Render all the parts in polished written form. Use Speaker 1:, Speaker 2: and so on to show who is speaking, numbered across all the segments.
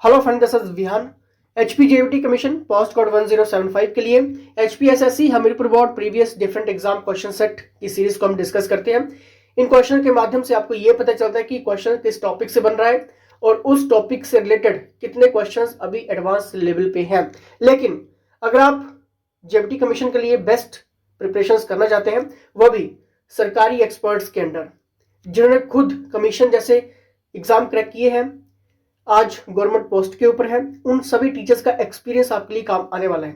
Speaker 1: Hello friend, this is Vihaan. HPJVT commission post code 1075 के लिए HPSSC Hamirpur board previous different exam question set की series को हम discuss करते हैं। इन क्वेश्चन के माध्यम से आपको यह पता चलता है कि क्वेश्चन किस टॉपिक से बन रहा है और उस टॉपिक से रिलेटेड कितने क्वेश्चंस अभी एडवांस लेवल पे हैं। लेकिन अगर आप जेवीटी कमीशन के लिए बेस्ट प्रिपरेशंस करना चाहते हैं, वह भी सरकारी एक्सपर्ट्स के अंडर, जिन्होंने खुद कमीशन जैसे एग्जाम क्रैक किए हैं, आज गवर्नमेंट पोस्ट के ऊपर है, उन सभी टीचर्स का एक्सपीरियंस आपके लिए काम आने वाला है।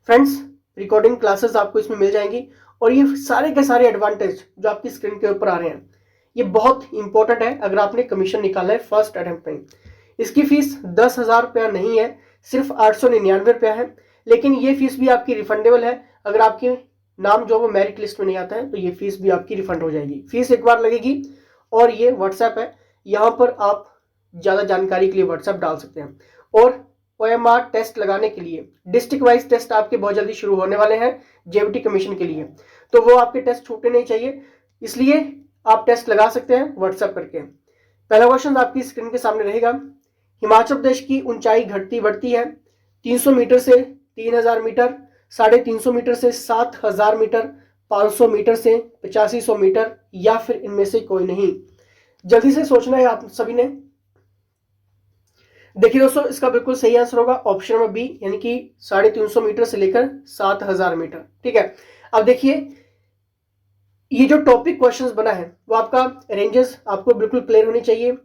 Speaker 1: फ्रेंड्स, रिकॉर्डिंग क्लासेस आपको इसमें मिल जाएंगी और ये सारे के सारे एडवांटेज जो आपकी स्क्रीन के ऊपर आ रहे हैं, ये बहुत इंपॉर्टेंट है अगर आपने कमीशन निकालना है फर्स्ट अटेम्प्ट में। इसकी फीस 10,000 रुपया नहीं है, सिर्फ 899 रुपया है। लेकिन ये फीस भी आपकी रिफंडेबल है। अगर आपके नाम जो वो मेरिट लिस्ट में नहीं आता है तो ये फीस भी आपकी रिफंड हो जाएगी। फीस एक बार लगेगी और ये व्हाट्सएप है, यहाँ पर आप ज़्यादा जानकारी के लिए व्हाट्सएप डाल सकते हैं। और OMR टेस्ट लगाने के लिए डिस्ट्रिक्ट वाइज टेस्ट आपके बहुत जल्दी शुरू होने वाले हैं जेवीटी कमीशन के लिए, तो वो आपके टेस्ट छूटने नहीं चाहिए, इसलिए आप टेस्ट लगा सकते हैं व्हाट्सएप करके। पहला क्वेश्चन आपकी स्क्रीन के सामने रहेगा। हिमाचल प्रदेश की ऊंचाई घटती बढ़ती है 300 मीटर से 3000 मीटर, 350 मीटर से 7000 मीटर, 500 मीटर से 8500 मीटर, या फिर इनमें से कोई नहीं। जल्दी से सोचना है आप सभी ने। देखिए दोस्तों, इसका बिल्कुल सही आंसर होगा ऑप्शन नंबर बी, यानी कि 350 मीटर से लेकर 7000 मीटर। ठीक है, अब देखिए ये जो टॉपिक क्वेश्चंस बना है वो आपका रेंजेस आपको बिल्कुल क्लियर होनी चाहिए,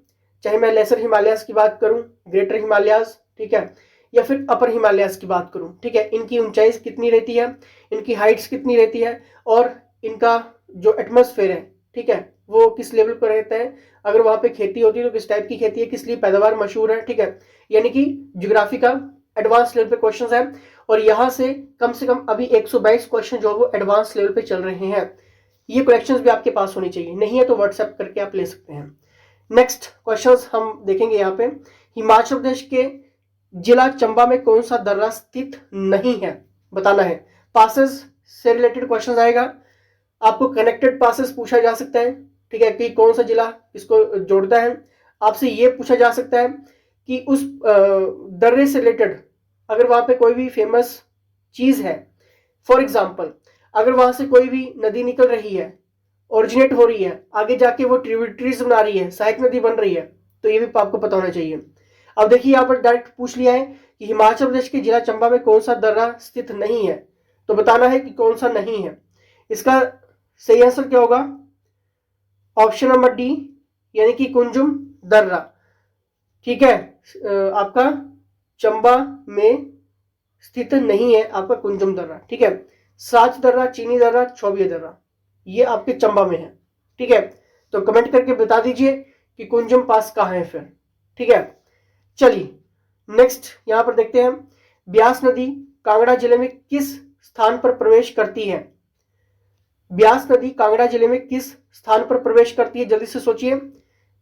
Speaker 1: चाहे मैं लेसर हिमालयाज की बात करूं, ग्रेटर हिमालयाज, ठीक है, या फिर अपर हिमालयाज की बात करूं। ठीक है, इनकी ऊंचाई कितनी रहती है, इनकी हाइट्स कितनी रहती है, और इनका जो एटमॉस्फेयर है, ठीक है, वो किस लेवल पर रहता है। अगर वहां पे खेती होती है तो किस टाइप की खेती है, किस लिए पैदावार मशहूर है। ठीक है, यानी कि ज्योग्राफी का एडवांस लेवल पे क्वेश्चंस है, और यहां से कम अभी 122 क्वेश्चन जो वो एडवांस लेवल पे चल रहे हैं। ये कलेक्शंस भी आपके पास होनी चाहिए, नहीं है तो व्हाट्सएप करके आप ले सकते हैं। नेक्स्ट क्वेश्चंस हम देखेंगे यहाँ पे। हिमाचल प्रदेश के जिला चंबा में कौन सा दर्रा स्थित नहीं है, बताना है। पासेस से रिलेटेड क्वेश्चन आएगा, आपको कनेक्टेड पासेस पूछा जा सकता है, ठीक है, कि कौन सा जिला इसको जोड़ता है। आपसे ये पूछा जा सकता है कि उस दर्रे से रिलेटेड अगर वहां पे कोई भी फेमस चीज है, फॉर एग्जाम्पल अगर वहां से कोई भी नदी निकल रही है, ओरिजिनेट हो रही है, आगे जाके वो ट्रिब्यूटरीज बना रही है, सहायक नदी बन रही है, तो ये भी आपको पता होना चाहिए। अब देखिए यहाँ पर डायरेक्ट पूछ लिया है कि हिमाचल प्रदेश के जिला चंबा में कौन सा दर्रा स्थित नहीं है, तो बताना है कि कौन सा नहीं है। इसका सही आंसर क्या होगा, ऑप्शन नंबर डी, यानी कि कुंजुम दर्रा। ठीक है, आपका चंबा में स्थित नहीं है आपका कुंजुम दर्रा। ठीक है, साच दर्रा, चीनी दर्रा, छोबिया दर्रा, ये आपके चंबा में है। ठीक है, तो कमेंट करके बता दीजिए कि कुंजुम पास कहाँ है फिर। ठीक है, चलिए नेक्स्ट यहां पर देखते हैं। ब्यास नदी कांगड़ा जिले में किस स्थान पर प्रवेश करती है। ब्यास नदी कांगड़ा जिले में किस स्थान पर प्रवेश करती है, जल्दी से सोचिए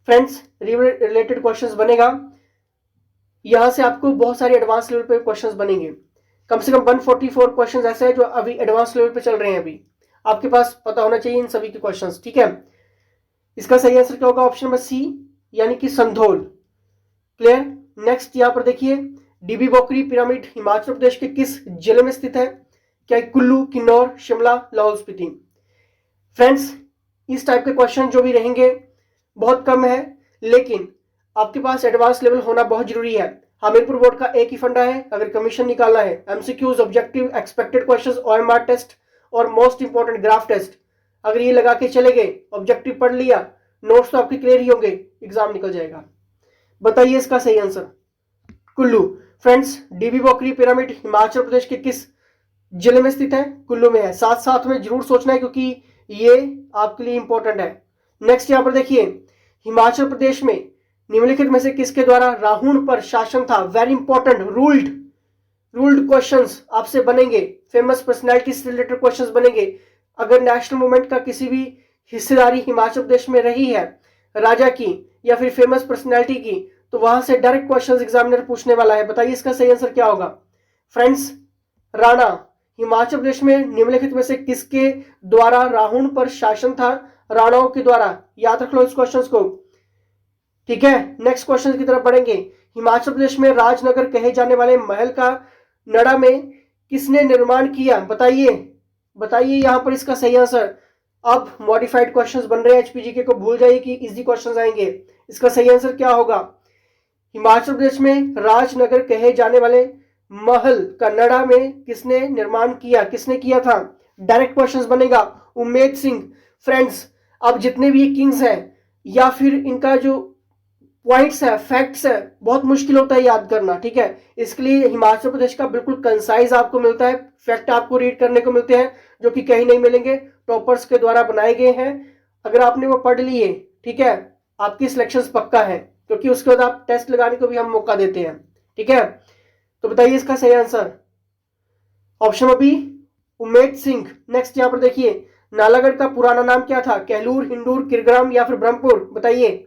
Speaker 1: फ्रेंड्स। रिलेटेड क्वेश्चंस बनेगा, यहां से आपको बहुत सारे एडवांस लेवल पे क्वेश्चंस बनेंगे। कम से कम 144 क्वेश्चंस ऐसे हैं जो अभी एडवांस लेवल पे चल रहे हैं, अभी आपके पास पता होना चाहिए इन सभी के क्वेश्चंस। ठीक है, इसका सही आंसर क्या होगा, ऑप्शन नंबर सी, यानी कि संधोल। क्लियर। नेक्स्ट यहां पर देखिए, डीबी बोकरी पिरामिड हिमाचल प्रदेश के किस जिले में स्थित है, क्या कुल्लू, किन्नौर, शिमला, लाहौल स्पीति। फ्रेंड्स, इस टाइप के क्वेश्चन जो भी रहेंगे बहुत कम है, लेकिन आपके पास एडवांस लेवल होना बहुत जरूरी है। हमीरपुर बोर्ड का एक ही फंडा है, अगर कमीशन निकालना है, MCQs, objective, expected questions, OMR test और मोस्ट इंपॉर्टेंट ग्राफ टेस्ट, अगर ये लगा के चले गए, ऑब्जेक्टिव पढ़ लिया, नोट्स तो आपके क्लियर ही होंगे, एग्जाम निकल जाएगा। बताइए इसका सही आंसर, कुल्लू। फ्रेंड्स, डीबी बोकरी पिरामिड हिमाचल प्रदेश के किस जिले में स्थित है, कुल्लू में है। साथ साथ में जरूर सोचना है क्योंकि ये आपके लिए इंपॉर्टेंट है। नेक्स्ट यहां पर देखिए, हिमाचल प्रदेश में निम्नलिखित में से किसके द्वारा राहूण पर शासन था। वेरी इंपॉर्टेंट, रूल्ड क्वेश्चंस आपसे बनेंगे, फेमस पर्सनैलिटी से रिलेटेड क्वेश्चंस बनेंगे। अगर नेशनल मूवमेंट का किसी भी हिस्सेदारी हिमाचल प्रदेश में रही है, राजा की या फिर फेमस पर्सनैलिटी की, तो वहां से डायरेक्ट क्वेश्चंस एग्जामिनर पूछने वाला है। बताइए इसका सही आंसर क्या होगा। फ्रेंड्स, राणा, हिमाचल प्रदेश में निम्नलिखित में से किसके द्वारा राहूण पर शासन था, राणाओं के द्वारा। याद रख लो इस क्वेश्चन को। ठीक है, नेक्स्ट क्वेश्चन की तरफ बढ़ेंगे। हिमाचल प्रदेश में राजनगर कहे जाने वाले महल का नड़ा में किसने निर्माण किया? बताइए बताइए यहाँ पर इसका सही आंसर। अब मॉडिफाइड क्वेश्चंस बन रहे हैं एचपीजीके को, भूल जाइए कि इजी क्वेश्चंस आएंगे। इसका सही आंसर क्या होगा? हिमाचल प्रदेश में राजनगर कहे जाने वाले महल का नड़ा में किसने निर्माण किया, किसने किया था? डायरेक्ट क्वेश्चंस बनेगा। उम्मेद सिंह। फ्रेंड्स, अब जितने भी किंग्स हैं या फिर इनका जो पॉइंट्स है, फैक्ट्स है, बहुत मुश्किल होता है याद करना, ठीक है। इसके लिए हिमाचल प्रदेश का बिल्कुल कंसाइज आपको मिलता है, फैक्ट आपको रीड करने को मिलते हैं जो कि कहीं नहीं मिलेंगे, टॉपर्स के द्वारा बनाए गए हैं। अगर आपने वो पढ़ लिए, ठीक है, आपकी सिलेक्शन पक्का है, क्योंकि उसके बाद आप टेस्ट लगाने को भी हम मौका देते हैं, ठीक है। तो बताइए इसका सही answer. Option B Ummed Singh. Next यहाँ पर देखिए, नालागढ़ का पुराना नाम क्या था? कहलूर, हिंडूर, किरग्राम या फिर ब्रह्मपुर? बताइए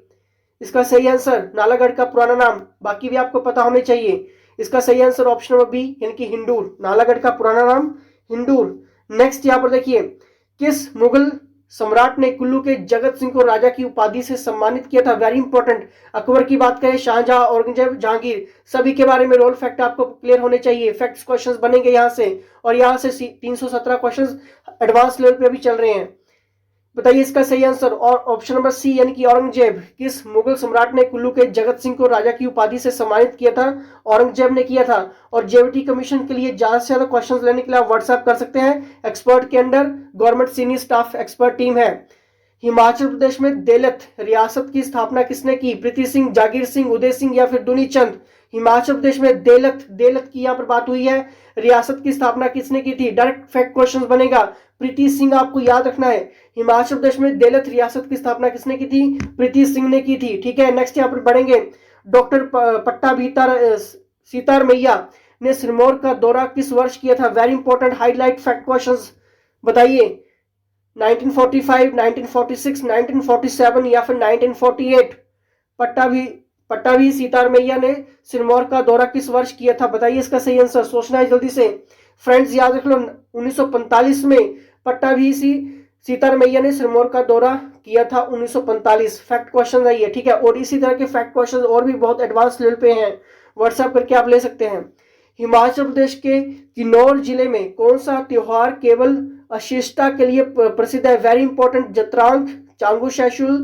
Speaker 1: इसका सही आंसर। नालागढ़ का पुराना नाम, बाकी भी आपको पता होने चाहिए। इसका सही आंसर ऑप्शन नंबर बी यानी कि हिंडूर। नालागढ़ का पुराना नाम हिंडूर। नेक्स्ट यहाँ पर देखिए, किस मुगल सम्राट ने कुल्लू के जगत सिंह को राजा की उपाधि से सम्मानित किया था? Very important. अकबर की बात करें, शाहजहां, औरंगजेब, जहांगीर, सभी के बारे में रोल फैक्ट आपको क्लियर होने चाहिए। फैक्ट्स क्वेश्चंस बनेंगे यहाँ से, और यहाँ से 317 क्वेश्चंस एडवांस लेवल पे भी चल रहे हैं। बताइए इसका सही आंसर। और ऑप्शन नंबर सी यानी कि औरंगजेब। किस मुगल सम्राट ने कुल्लू के जगत सिंह को राजा की उपाधि से सम्मानित किया था? औरंगजेब ने किया था। और जेवीटी कमीशन के लिए ज्यादा से ज्यादा क्वेश्चंस लेने के लिए आप व्हाट्सएप कर सकते हैं। एक्सपर्ट के under government senior staff expert team है। हिमाचल प्रदेश में देलत रियासत की स्थापना किसने की? प्रीति सिंह, जागीर सिंह, उदय सिंह या फिर दुनी चंद? हिमाचल प्रदेश में देलत की यहाँ पर बात हुई है। रियासत की स्थापना किसने की थी? डायरेक्ट फैक्ट क्वेश्चन बनेगा। प्रीति सिंह आपको याद रखना है। हिमाचल प्रदेश में देलत रियासत की स्थापना किसने की थी? प्रीति सिंह ने की थी, ठीक है। नेक्स्ट यहाँ पर बढ़ेंगे। डॉक्टर पट्टा सीतार मैया ने सिरमौर का दौरा किस वर्ष किया था? Very important highlight fact questions बताइए। 1945, 1946, 1947 या फिर 1948? पट्टाभी सीतार मैया ने सिरमौर का दौरा किस वर्ष किया था? बताइए इसका सही आंसर। सोचना है जल्दी से। फ्रेंड्स याद रख लो, 1945 में पट्टाभी सीतार मैया ने सिरमौर का दौरा किया था। 1945 फैक्ट क्वेश्चन है ये, ठीक है। और इसी तरह के फैक्ट क्वेश्चन और भी बहुत एडवांस लेवल पे हैं, व्हाट्सएप करके आप ले सकते हैं। हिमाचल प्रदेश के किन्नौर जिले में कौन सा त्योहार केवल अशिष्टता के लिए प्रसिद्ध है? Very important. जत्रांग, चांगू शैशुल,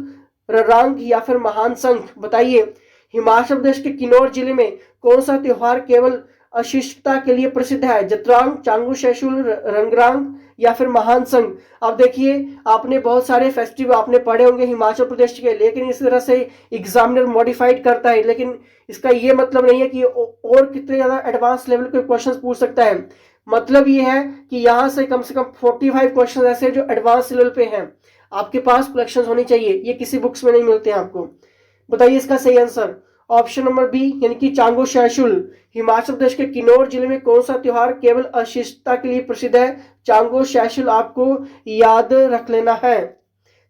Speaker 1: ररांग या फिर महान संघ? बताइए हिमाचल प्रदेश के किन्नौर जिले में कौन सा त्योहार केवल अशिष्टता के लिए प्रसिद्ध है? जत्रांग, चांगू शैशुल, रंगरांग या फिर महान संघ? अब देखिए, आपने बहुत सारे फेस्टिवल आपने पढ़े होंगे हिमाचल प्रदेश के, लेकिन इस तरह से एग्जामिनर मॉडिफाइड करता है, लेकिन इसका ये मतलब नहीं है कि और कितने ज्यादा एडवांस लेवल के क्वेश्चन पूछ सकता है। मतलब ये है कि यहाँ से कम 45 क्वेश्चन ऐसे जो एडवांस लेवल पे हैं, आपके पास कलेक्शन होनी चाहिए। ये किसी बुक्स में नहीं मिलते हैं आपको। बताइए इसका सही आंसर। ऑप्शन नंबर बी यानी कि चांगो शैशुल। हिमाचल प्रदेश के किन्नौर जिले में कौन सा त्योहार केवल अशिष्टता के लिए प्रसिद्ध है? चांगो शैशुल आपको याद रख लेना है।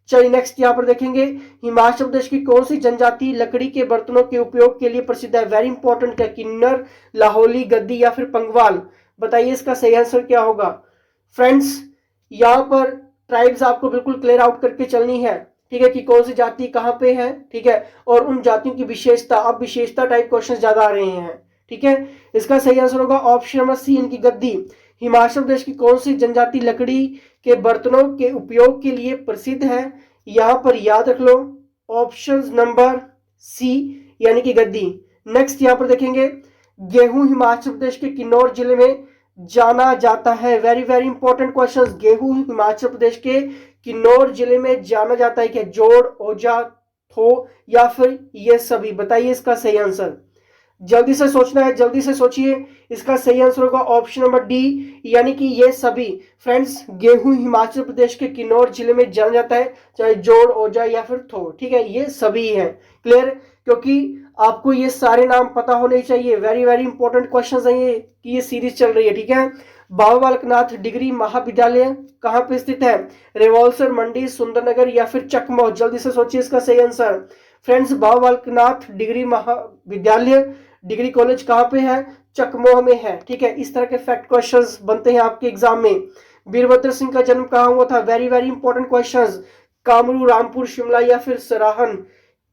Speaker 1: चलिए नेक्स्ट यहाँ पर देखेंगे, हिमाचल प्रदेश की कौन सी जनजाति लकड़ी के बर्तनों के उपयोग के लिए प्रसिद्ध है? वेरी इंपॉर्टेंट है। किन्नर, लाहौली, गद्दी या फिर पंगवाल? बताइए इसका सही आंसर क्या होगा। फ्रेंड्स यहाँ पर ट्राइब्स आपको बिल्कुल क्लियर आउट करके चलनी है, ठीक है, कि कौन सी जाति कहाँ पे है, ठीक है, और उन जातियों की विशेषता। अब विशेषता टाइप क्वेश्चन ज्यादा आ रहे हैं, ठीक है। इसका सही आंसर होगा ऑप्शन नंबर सी इनकी गद्दी। हिमाचल प्रदेश की कौन सी जनजाति लकड़ी के बर्तनों के उपयोग के लिए प्रसिद्ध है? यहां पर याद रख लो ऑप्शन नंबर सी यानी कि गद्दी। नेक्स्ट यहां पर देखेंगे, गेहूं हिमाचल प्रदेश के किन्नौर जिले में जाना जाता है। Very very important question. गेहूं हिमाचल प्रदेश के किन्नौर जिले में जाना जाता है क्या? जोड़, ओजा, थो या फिर ये सभी? बताइए इसका सही आंसर। जल्दी से सोचना है, जल्दी से सोचिए। इसका सही आंसर होगा ऑप्शन नंबर डी यानी कि ये सभी। फ्रेंड्स गेहूं हिमाचल प्रदेश के किन्नौर जिले में जाना जाता है, चाहे जोड़, ओजा या फिर थो, ठीक है, ये सभी है। क्लियर? क्योंकि आपको ये सारे नाम पता होने चाहिए। वेरी वेरी इंपॉर्टेंट क्वेश्चन है ये, कि ये सीरीज चल रही है, ठीक है। बाबा बालकनाथ डिग्री महाविद्यालय कहाँ पे स्थित है? रिवॉल्सर, मंडी, सुंदरनगर या फिर चकमोह? जल्दी से सोचिए इसका सही answer. Friends Baba Balaknath degree महाविद्यालय डिग्री कॉलेज कहाँ पे है? चकमोह में है, ठीक है। इस तरह के फैक्ट क्वेश्चंस बनते हैं आपके एग्जाम में। वीरभद्र सिंह का जन्म कहाँ हुआ था? Very very important questions. Kamru, Rampur, Shimla या फिर सराहन?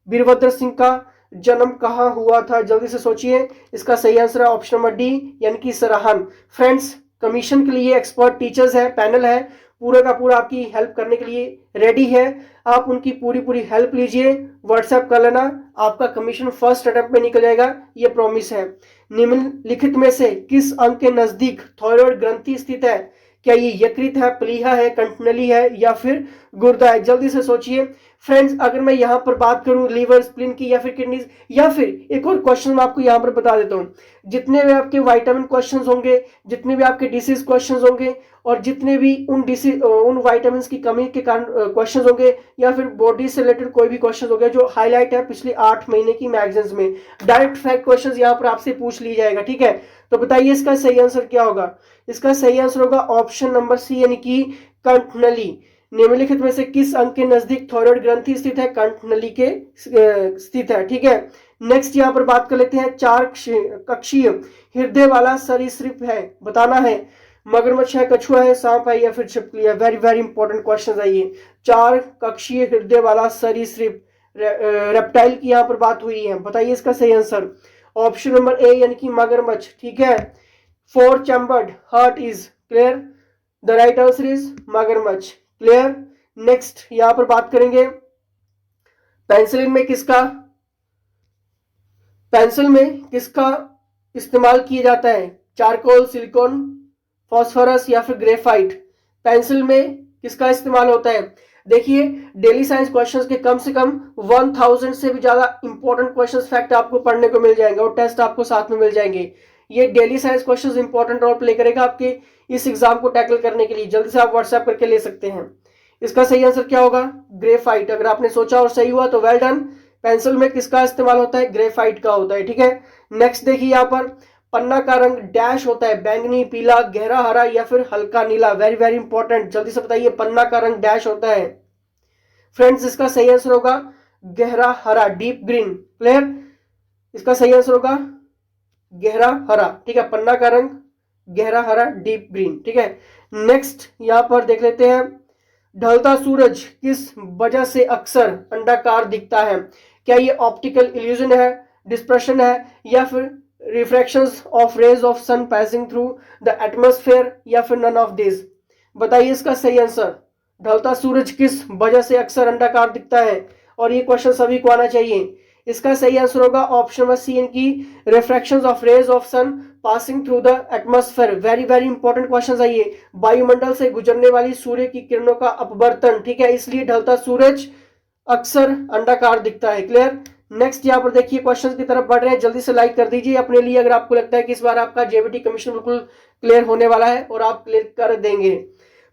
Speaker 1: वीरभद्र सिंह का जन्म कहाँ हुआ था? जल्दी से सोचिए। इसका सही आंसर है ऑप्शन नंबर डी यानी कि सराहन। फ्रेंड्स, कमीशन के लिए एक्सपर्ट टीचर्स है, पैनल है, पूरा का पूरा आपकी हेल्प करने के लिए रेडी है। आप उनकी पूरी पूरी हेल्प लीजिए, व्हाट्सएप कर लेना, आपका कमीशन फर्स्ट अटेम्प्ट में निकल जाएगा, ये प्रॉमिस है। निम्नलिखित में से किस अंग के नजदीक थायराइड ग्रंथि स्थित है? क्या ये यकृत है, प्लीहा है, कंठनली है या फिर गुर्दा है? जल्दी से सोचिए। फ्रेंड्स, अगर मैं यहाँ पर बात करूं लीवर, स्प्लीन की या फिर किडनीज, या फिर एक और क्वेश्चन मैं आपको यहाँ पर बता देता हूँ, जितने भी आपके विटामिन क्वेश्चंस होंगे, जितने भी आपके डिसीज क्वेश्चंस होंगे, और जितने भी उन विटामिन की कमी के कारण क्वेश्चंस होंगे, या फिर बॉडी से रिलेटेड कोई भी क्वेश्चन हो गया जो हाईलाइट है पिछले 8 महीने की मैगजीन्स में, डायरेक्ट फैक्ट क्वेश्चंस यहाँ पर आपसे पूछ ली जाएगा। ठीक है, तो बताइए इसका सही आंसर क्या होगा? इसका सही आंसर होगा ऑप्शन नंबर सी यानी कि कंठनली। निम्नलिखित में से किस अंग के नजदीक थायराइड ग्रंथि स्थित है? कंठनली के स्थित है। ठीक है, नेक्स्ट यहाँ पर बात कर लेते हैं। 4 कक्षीय हृदय वाला सरीसृप है, बताना है। मगरमच्छ है, कछुआ है, सांप है या फिर छिपकली है? वेरी वेरी इंपॉर्टेंट क्वेश्चन है ये। 4 कक्षीय हृदय वाला सरीसृप रेप्टाइल की यहाँ पर बात हुई है, बताइए इसका सही आंसर। ऑप्शन नंबर ए यानी कि मगरमच्छ। ठीक है, 4 chambered heart is clear, the right answer is मगरमच्छ। क्लियर। नेक्स्ट यहां पर बात करेंगे पेंसिलिन में किसका इस्तेमाल किया जाता है? चारकोल, सिलिकॉन, फास्फोरस या फिर ग्रेफाइट? पेंसिल में किसका इस्तेमाल होता है? देखिए, डेली साइंस क्वेश्चंस के कम से कम 1000 से भी ज्यादा इंपॉर्टेंट क्वेश्चंस फैक्ट आपको पढ़ने को मिल जाएंगे और टेस्ट आपको साथ में मिल जाएंगे। ये daily science questions important role play करेगा आपके इस एग्जाम को टैकल करने के लिए। जल्दी से आप व्हाट्सएप करके ले सकते हैं। इसका सही आंसर क्या होगा? ग्रेफाइट। अगर आपने सोचा और सही हुआ तो वेल डन। पेंसिल में किसका इस्तेमाल होता है? ग्रेफाइट का होता है। ठीक है, नेक्स्ट देखिए, यहाँ पर पन्ना का रंग डैश होता है, बैंगनी, पीला, गहरा हरा या फिर हल्का नीला? वेरी वेरी इंपॉर्टेंट, जल्दी से बताइए, पन्ना का रंग डैश होता है। फ्रेंड्स, इसका सही आंसर होगा गहरा हरा, डीप ग्रीन। क्लियर, इसका सही आंसर होगा गहरा हरा। ठीक है, पन्ना का रंग गहरा हरा, डीप ग्रीन। ठीक है, नेक्स्ट यहां पर देख लेते हैं, ढलता सूरज किस वजह से अक्सर अंडाकार दिखता है? क्या ये ऑप्टिकल इल्यूजन है, डिस्पर्शन है या फिर refractions of rays of sun passing through the atmosphere या फिर नन ऑफ दिस? बताइए इसका सही आंसर। ढलता सूरज किस वजह से अक्सर अंडाकार दिखता है? और ये क्वेश्चन सभी को आना चाहिए। इसका सही आंसर होगा ऑप्शन नंबर सी की refractions of rays of sun passing through the atmosphere. Very very important question है ये। वायुमंडल से गुजरने वाली सूर्य की किरणों का अपवर्तन। ठीक है, इसलिए ढलता सूरज अक्सर अंडाकार दिखता है। क्लियर। नेक्स्ट यहाँ पर देखिए, क्वेश्चन की तरफ बढ़ रहे हैं, जल्दी से लाइक कर दीजिए अपने लिए अगर आपको लगता है कि इस बार आपका जेबीटी कमीशन बिल्कुल क्लियर होने वाला है और आप क्लियर कर देंगे।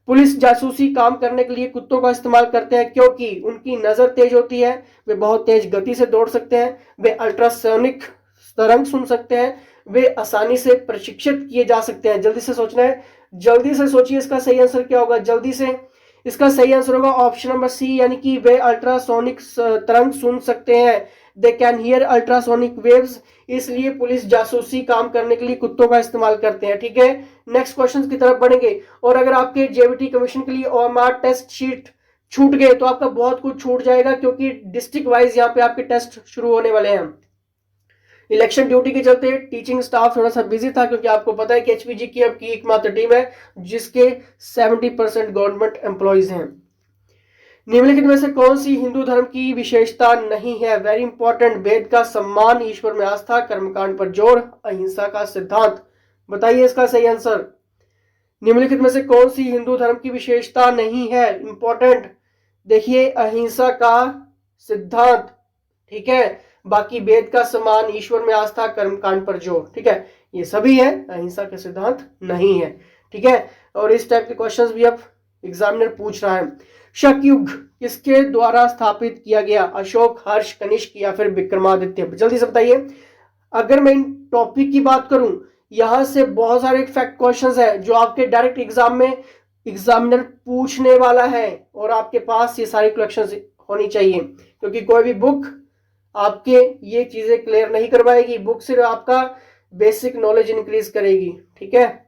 Speaker 1: पुलिस जासूसी काम करने के लिए कुत्तों का इस्तेमाल करते हैं क्योंकि उनकी नजर तेज होती है, वे बहुत तेज गति से दौड़ सकते हैं, वे अल्ट्रासोनिक तरंग सुन सकते हैं, वे आसानी से प्रशिक्षित किए जा सकते हैं। जल्दी से सोचना है, जल्दी से सोचिए इसका सही आंसर क्या होगा। जल्दी से, इसका सही आंसर होगा ऑप्शन नंबर सी यानी कि वे अल्ट्रासोनिक तरंग सुन सकते हैं। They can hear ultrasonic waves, इसलिए पुलिस जासूसी काम करने के लिए कुत्तों का इस्तेमाल करते हैं। ठीक है, नेक्स्ट क्वेश्चन की तरफ बढ़ेंगे। और अगर आपके जेबीटी कमीशन के लिए ओएमआर टेस्ट शीट छूट गए तो आपका बहुत कुछ छूट जाएगा, क्योंकि डिस्ट्रिक्ट वाइज यहाँ पे आपके टेस्ट शुरू होने वाले हैं। इलेक्शन ड्यूटी के चलते टीचिंग स्टाफ थोड़ा सा बिजी था, क्योंकि आपको पता है कि एचपीजी की अब की एकमात्र टीम है जिसके 70% गवर्नमेंट एम्प्लॉइज हैं। निम्नलिखित में से कौन सी हिंदू धर्म की विशेषता नहीं है? Very important. वेद का सम्मान, ईश्वर में आस्था, कर्मकांड पर जोर, अहिंसा का सिद्धांत? बताइए इसका सही आंसर। निम्नलिखित में से कौन सी हिंदू धर्म की विशेषता नहीं है? इंपॉर्टेंट, देखिए, अहिंसा का सिद्धांत। ठीक है, बाकी वेद का सम्मान, ईश्वर में आस्था, कर्मकांड पर जोर। ठीक है, ये सभी है, अहिंसा का सिद्धांत नहीं है। ठीक है, और इस टाइप के क्वेश्चंस भी अब एग्जामिनर पूछ रहा है। शक युग किसके द्वारा स्थापित किया गया? अशोक, हर्ष, कनिष्क या फिर विक्रमादित्य? जल्दी से बताइए। अगर मैं इन टॉपिक की बात करूं, यहां से बहुत सारे फैक्ट क्वेश्चंस हैं जो आपके डायरेक्ट एग्जाम में एग्जामिनर पूछने वाला है, और आपके पास ये सारी कलेक्शंस होनी चाहिए, क्योंकि कोई भी बुक आपके ये चीजें क्लियर नहीं करवाएगी। बुक सिर्फ आपका बेसिक नॉलेज इंक्रीज करेगी। ठीक है,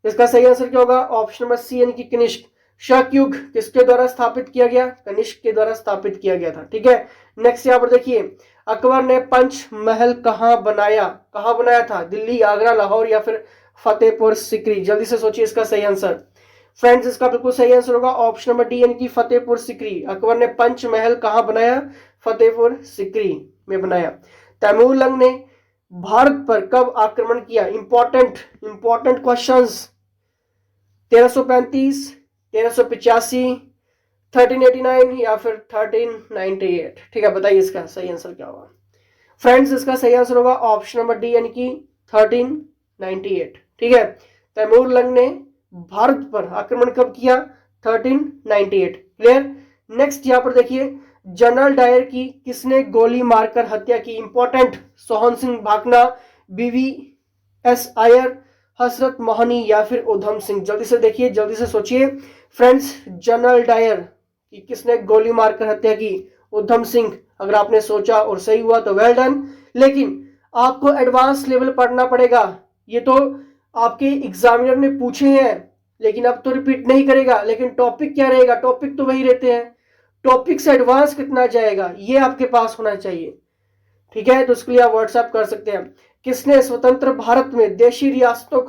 Speaker 1: इसका सही आंसर क्या होगा? ऑप्शन नंबर सी यानी कि कनिष्क। शक युग किसके द्वारा स्थापित किया गया? कनिष्क के द्वारा स्थापित किया गया था। ठीक है, नेक्स्ट यहाँ पर देखिए, अकबर ने पंचमहल कहाँ बनाया था? दिल्ली, आगरा, लाहौर या फिर फतेहपुर सिकरी? जल्दी से सोचिए इसका सही आंसर। फ्रेंड्स, इसका बिल्कुल सही आंसर होगा ऑप्शन नंबर डी, यानी कि फतेहपुर सिकरी। अकबर ने पंचमहल कहाँ बनाया? फतेहपुर सिकरी में बनाया। तैमूर लंग ने भारत पर कब आक्रमण किया? Important questions. 1335, 1385, 1389 या फिर 1398? ठीक है, बताइए इसका सही आंसर क्या होगा? फ्रेंड्स, इसका सही आंसर होगा ऑप्शन नंबर डी, यानी कि 1398। ठीक है, तैमूर लंग ने भारत पर आक्रमण कब किया? 1398। क्लियर। नेक्स्ट यहाँ पर देखिए, जनरल डायर की किसने गोली मारकर हत्या की? इंपॉर्टेंट। सोहन सिंह भाकना, BVS आयर, हसरत मोहनी या फिर उधम सिंह? जल्दी से देखिए, जल्दी से सोचिए। फ्रेंड्स, जनरल डायर की किसने गोली मारकर हत्या की? उधम सिंह। अगर आपने सोचा और सही हुआ तो वेल डन, लेकिन आपको एडवांस लेवल पढ़ना पड़ेगा। ये तो आपके एग्जामिनर ने पूछे हैं, लेकिन अब तो रिपीट नहीं करेगा, लेकिन टॉपिक क्या रहेगा? टॉपिक तो वही रहते हैं। टॉपिक से एडवांस कितना जाएगा ये आपके पास होना चाहिए। ठीक है, तो उसके लिए आप व्हाट्सएप कर सकते हैं। किसने स्वतंत्र भारत में देशी रियासतों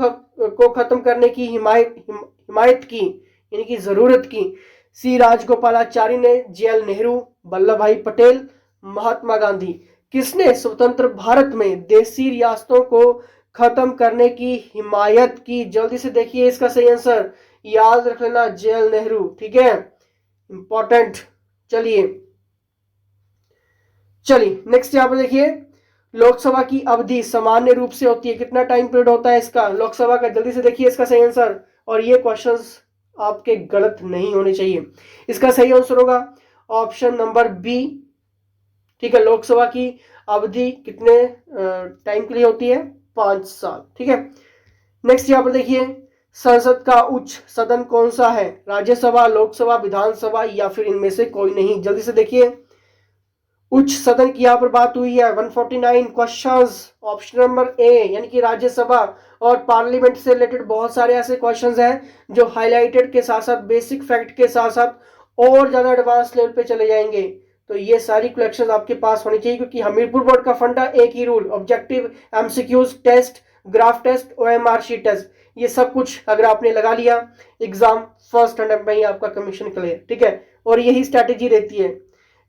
Speaker 1: को खत्म करने की हिमायत की, यानी कि जरूरत की? सी राजगोपालाचारी ने, JL नेहरू, वल्लभ भाई पटेल, महात्मा गांधी? किसने स्वतंत्र भारत में देशी रियासतों को खत्म करने की हिमायत की? जल्दी से देखिए इसका सही आंसर, याद रख लेना, JL नेहरू। ठीक है, इंपॉर्टेंट। चलिए नेक्स्ट यहां पर देखिए, लोकसभा की अवधि सामान्य रूप से होती है, कितना टाइम पीरियड होता है इसका लोकसभा का? जल्दी से देखिए इसका सही आंसर, और ये क्वेश्चंस आपके गलत नहीं होने चाहिए। इसका सही आंसर होगा ऑप्शन नंबर बी। ठीक है, लोकसभा की अवधि कितने टाइम के लिए होती है? 5 साल। ठीक है, नेक्स्ट यहां पर देखिए, संसद का उच्च सदन कौन सा है? राज्यसभा, लोकसभा, विधानसभा या फिर इनमें से कोई नहीं? जल्दी से देखिए, उच्च सदन की यहां पर बात हुई है। 149 क्वेश्चंस, ऑप्शन नंबर ए, यानी कि राज्यसभा। और पार्लियामेंट से रिलेटेड बहुत सारे ऐसे क्वेश्चंस हैं जो हाईलाइटेड के साथ साथ बेसिक फैक्ट के साथ साथ और ज्यादा एडवांस लेवल पे चले जाएंगे। तो ये सारी कलेक्शन आपके पास होनी चाहिए, क्योंकि हमीरपुर बोर्ड का फंडा एक ही rule, objective, MCQs test, graph test, OMR sheet test, ये सब कुछ अगर आपने लगा लिया, एग्जाम फर्स्ट अटेम्प्ट में ही आपका कमीशन क्लियर। ठीक है, और यही स्ट्रैटेजी रहती है।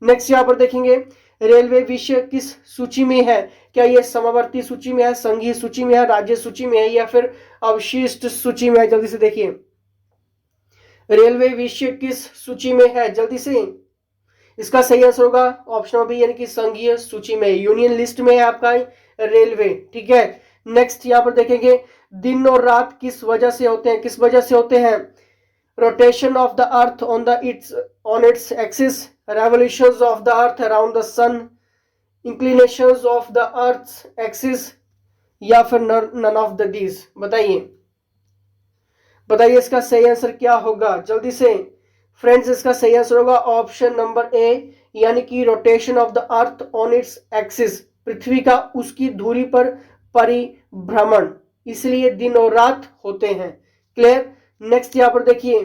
Speaker 1: नेक्स्ट यहां पर देखेंगे, रेलवे विषय किस सूची में है? क्या ये समावर्ती सूची में है, संघीय सूची में है, राज्य सूची में है या फिर अवशिष्ट सूची में है? जल्दी से देखिए, रेलवे विषय किस सूची में है? जल्दी से, इसका सही आंसर होगा ऑप्शन बी, यानी कि संघीय सूची में, यूनियन लिस्ट में है आपका रेलवे। ठीक है, नेक्स्ट यहां पर देखेंगे, दिन और रात किस वजह से होते हैं? किस वजह से होते हैं? Rotation of the earth on its axis, revolutions of the earth around the sun, inclinations of the earth's axis या फिर none of the these? बताइए इसका सही आंसर क्या होगा? जल्दी से फ्रेंड्स, इसका सही आंसर होगा ऑप्शन नंबर ए, यानी कि rotation of the earth on its axis, पृथ्वी का उसकी धुरी पर परिभ्रमण, इसलिए दिन और रात होते हैं। क्लियर। नेक्स्ट यहां पर देखिए,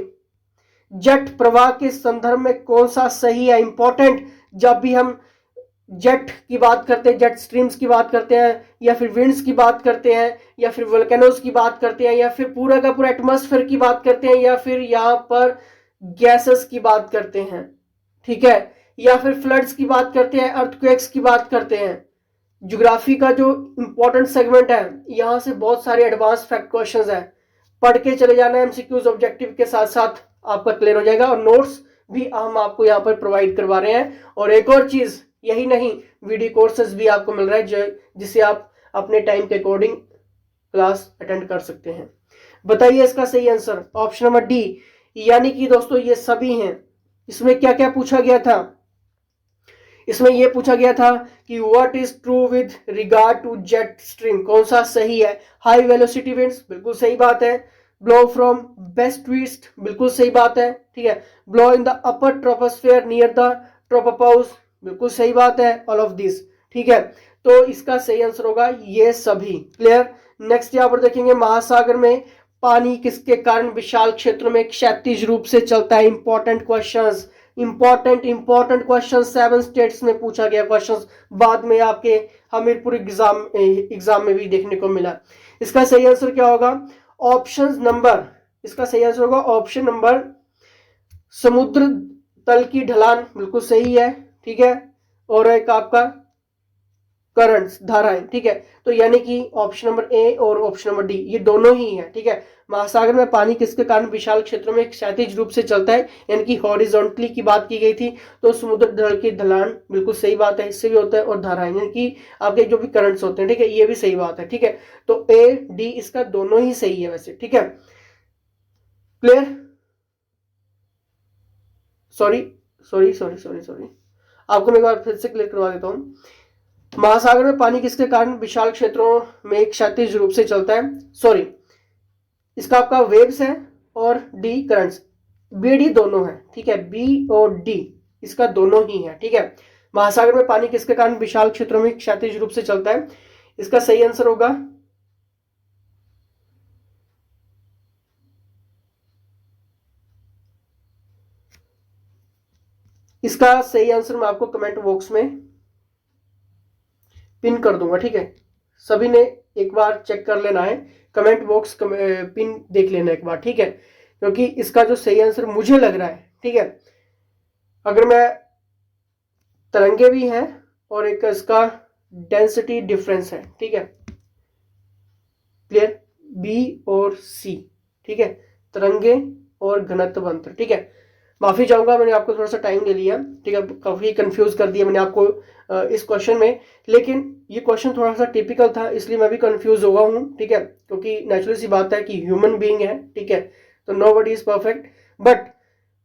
Speaker 1: जेट प्रवाह के संदर्भ में कौन सा सही है? इंपॉर्टेंट। जब भी हम जेट की बात करते हैं, जेट स्ट्रीम्स की बात करते हैं, या फिर विंड्स की बात करते हैं, या फिर वोल्केनोज की बात करते हैं, या फिर पूरा का पूरा एटमॉस्फेयर की बात करते हैं, या फिर यहाँ पर गैसेस की बात करते हैं, ठीक है, या फिर फ्लड्स की बात करते हैं, अर्थक्वेक्स की बात करते हैं। ज्योग्राफी का जो इंपॉर्टेंट सेगमेंट है, यहाँ से बहुत सारे एडवांस फैक्ट क्वेश्चंस हैं, पढ़ के चले जाना, MCQs ऑब्जेक्टिव के साथ साथ आपका क्लियर हो जाएगा, और नोट्स भी हम आपको यहाँ पर प्रोवाइड करवा रहे हैं। और एक और चीज, यही नहीं, वीडियो कोर्सेज भी आपको मिल रहा है जिसे आप अपने टाइम के अकॉर्डिंग क्लास अटेंड कर सकते हैं। बताइए इसका सही आंसर ऑप्शन नंबर डी, यानी कि दोस्तों ये सभी हैं। इसमें क्या क्या पूछा गया था? इसमें यह पूछा गया था कि what is true with regard to jet stream, कौन सा सही है? हाई वेलोसिटी विंड्स, बिल्कुल सही बात है। Blow from west to east, बिल्कुल सही बात है, ठीक है। Blow in the upper troposphere near the tropopause, बिल्कुल सही बात है। ऑल ऑफ दिस, ठीक है। तो इसका सही आंसर होगा ये सभी। क्लियर। नेक्स्ट यहां पर देखेंगे, महासागर में पानी किसके कारण विशाल क्षेत्रों में क्षैतिज रूप से चलता है? Important questions, important question 7 states में पूछा गया क्वेश्चंस, बाद में आपके हमीरपुर एग्जाम में भी देखने को मिला। इसका सही आंसर क्या होगा? ऑप्शन नंबर, इसका सही आंसर होगा ऑप्शन नंबर समुद्र तल की ढलान, बिल्कुल सही है, ठीक है। और एक आपका करंट्स, धाराएं, ठीक है। तो यानी कि ऑप्शन नंबर ए और ऑप्शन नंबर डी ये दोनों ही है, ठीक है। महासागर में पानी किसके कारण विशाल क्षेत्रों में क्षैतिज रूप से चलता है, यानी कि हॉरिजॉन्टली की बात की गई थी, तो समुद्र तल की ढलान बिल्कुल सही बात है, इससे भी होता है। और धाराएं यानी कि आपके जो भी करंट्स होते हैं, ठीक है, ये भी सही बात है, ठीक है। तो ए डी इसका दोनों ही सही है वैसे, ठीक है। Clear? Sorry sorry sorry sorry sorry, आपको मैं एक बार फिर से क्लियर करवा देता हूं। महासागर में पानी किसके कारण विशाल क्षेत्रों में क्षैतिज रूप से चलता है? सॉरी, इसका आपका वेव्स है और डी करंट्स, बी डी दोनों है, ठीक है। बी और डी इसका दोनों ही है, ठीक है। महासागर में पानी किसके कारण विशाल क्षेत्रों में क्षैतिज रूप से चलता है? इसका सही आंसर होगा इसका सही आंसर मैं आपको कमेंट बॉक्स में पिन कर दूंगा, ठीक है। सभी ने एक बार चेक कर लेना है, कमेंट बॉक्स पिन देख लेना एक बार, ठीक है। क्योंकि इसका जो सही आंसर मुझे लग रहा है, ठीक है, अगर मैं तरंगे भी हैं और एक इसका डेंसिटी डिफरेंस है, ठीक है। क्लियर? बी और सी, ठीक है, तरंगे और घनत्व अंतर, ठीक है। माफी चाहूंगा, मैंने आपको थोड़ा सा टाइम ले लिया, ठीक है, काफी कंफ्यूज कर दिया मैंने आपको इस क्वेश्चन में, लेकिन ये क्वेश्चन थोड़ा सा टिपिकल था इसलिए मैं भी कंफ्यूज हुआ हूँ, ठीक है। क्योंकि नेचुरल सी बात है कि ह्यूमन बीइंग है, ठीक है, तो नोबडी इज परफेक्ट, बट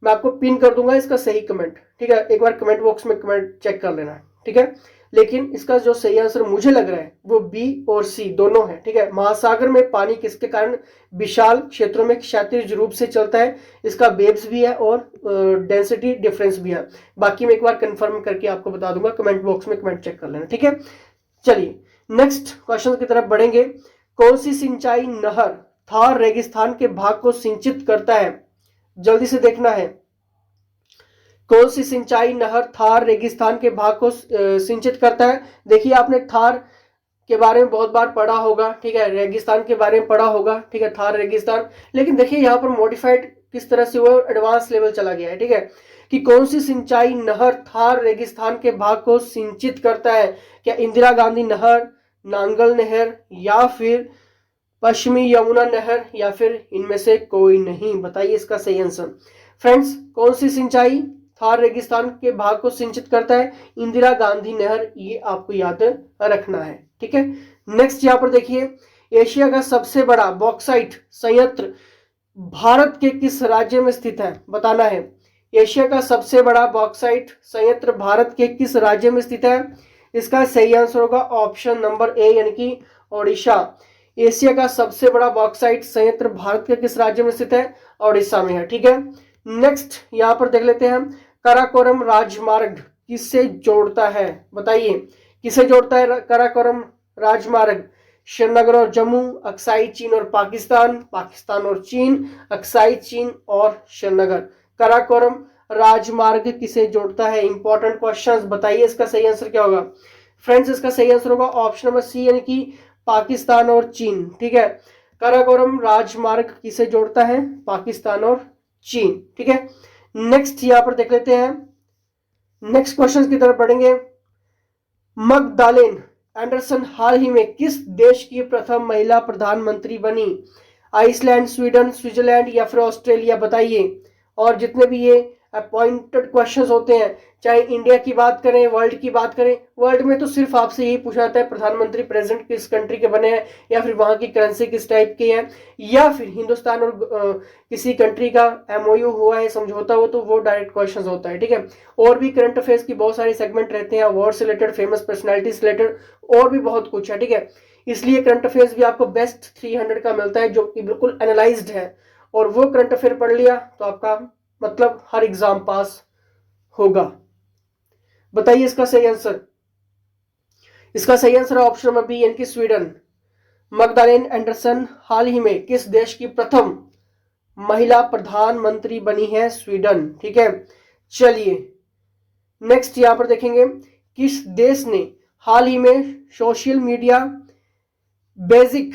Speaker 1: मैं आपको पिन कर दूंगा इसका सही कमेंट, ठीक है। एक बार कमेंट बॉक्स में कमेंट चेक कर लेना, ठीक है। लेकिन इसका जो सही आंसर मुझे लग रहा है वो बी और सी दोनों है, ठीक है। महासागर में पानी किसके कारण विशाल क्षेत्रों में क्षैतिज रूप से चलता है? इसका वेव्स भी है और डेंसिटी डिफरेंस भी है। बाकी मैं एक बार कंफर्म करके आपको बता दूंगा, कमेंट बॉक्स में कमेंट चेक कर लेना, ठीक है। चलिए नेक्स्ट क्वेश्चन की तरफ बढ़ेंगे। कौन सी सिंचाई नहर थार रेगिस्तान के भाग को सिंचित करता है? जल्दी से देखना है, कौन सी सिंचाई नहर थार रेगिस्तान के भाग को सिंचित करता है? देखिए आपने थार के बारे में बहुत बार पढ़ा होगा, ठीक है, रेगिस्तान के बारे में पढ़ा होगा, ठीक है, थार रेगिस्तान। लेकिन देखिए यहाँ पर मॉडिफाइड किस तरह से हुआ, एडवांस लेवल चला गया है, ठीक है, कि कौन सी सिंचाई नहर थार रेगिस्तान के भाग को सिंचित करता है? क्या इंदिरा गांधी नहर, नांगल नहर, या फिर पश्चिमी यमुना नहर, या फिर इनमें से कोई नहीं? बताइए इसका सही आंसर। फ्रेंड्स, कौन सी सिंचाई थार रेगिस्तान के भाग को सिंचित करता है? इंदिरा गांधी नहर, ये आपको याद रखना है, ठीक है। नेक्स्ट यहाँ पर देखिए, एशिया का सबसे बड़ा बॉक्साइट संयंत्र भारत के किस राज्य में स्थित है? बताना है। एशिया का सबसे बड़ा बॉक्साइट संयंत्र भारत के किस राज्य में स्थित है? इसका सही आंसर होगा ऑप्शन नंबर ए, यानी कि ओडिशा। एशिया का सबसे बड़ा बॉक्साइट संयंत्र भारत के किस राज्य में स्थित है? ओडिशा में है, ठीक है। नेक्स्ट यहाँ पर देख लेते हैं, काराकोरम राजमार्ग किससे जोड़ता है? बताइए किसे जोड़ता है काराकोरम राजमार्ग? श्रीनगर और जम्मू, अक्साई चीन और पाकिस्तान, पाकिस्तान और चीन, अक्साई चीन और श्रीनगर। काराकोरम राजमार्ग किसे जोड़ता है? इंपॉर्टेंट क्वेश्चंस, बताइए इसका सही आंसर क्या होगा? फ्रेंड्स, इसका सही आंसर होगा ऑप्शन नंबर सी, यानी कि पाकिस्तान और चीन, ठीक है। काराकोरम राजमार्ग किसे जोड़ता है? पाकिस्तान और चीन, ठीक है। नेक्स्ट यहां पर देख लेते हैं, नेक्स्ट क्वेश्चन की तरफ बढ़ेंगे। मगदालेन एंडरसन हाल ही में किस देश की प्रथम महिला प्रधानमंत्री बनी? आइसलैंड, स्वीडन, स्विट्जरलैंड या फिर ऑस्ट्रेलिया? बताइए। और जितने भी ये अपॉइंटेड क्वेश्चंस होते हैं, चाहे इंडिया की बात करें, वर्ल्ड की बात करें, वर्ल्ड में तो सिर्फ आपसे यही पूछा जाता है प्रधानमंत्री प्रेजेंट किस कंट्री के बने हैं, या फिर वहां की करेंसी किस टाइप की है, या फिर हिंदुस्तान और किसी कंट्री का एमओयू हुआ है, समझौता हो, तो वो डायरेक्ट क्वेश्चन होता है, ठीक है। और भी करंट अफेयर्स की बहुत सारी सेगमेंट रहते हैं, अवार्ड से रिलेटेड, फेमस पर्सनैलिटी से रिलेटेड, और भी बहुत कुछ है, ठीक है। इसलिए करंट अफेयर्स भी आपको बेस्ट 300 का मिलता है, जो कि बिल्कुल एनालाइज्ड है, और वो करंट अफेयर पढ़ लिया तो आपका मतलब हर एग्जाम पास होगा। बताइए इसका सही आंसर। इसका सही आंसर है ऑप्शन नंबर बी, यानी कि स्वीडन। मैग्डालेन एंडरसन हाल ही में किस देश की प्रथम महिला प्रधानमंत्री बनी है? स्वीडन। ठीक है, चलिए नेक्स्ट यहां पर देखेंगे, किस देश ने हाल ही में सोशल मीडिया बेसिक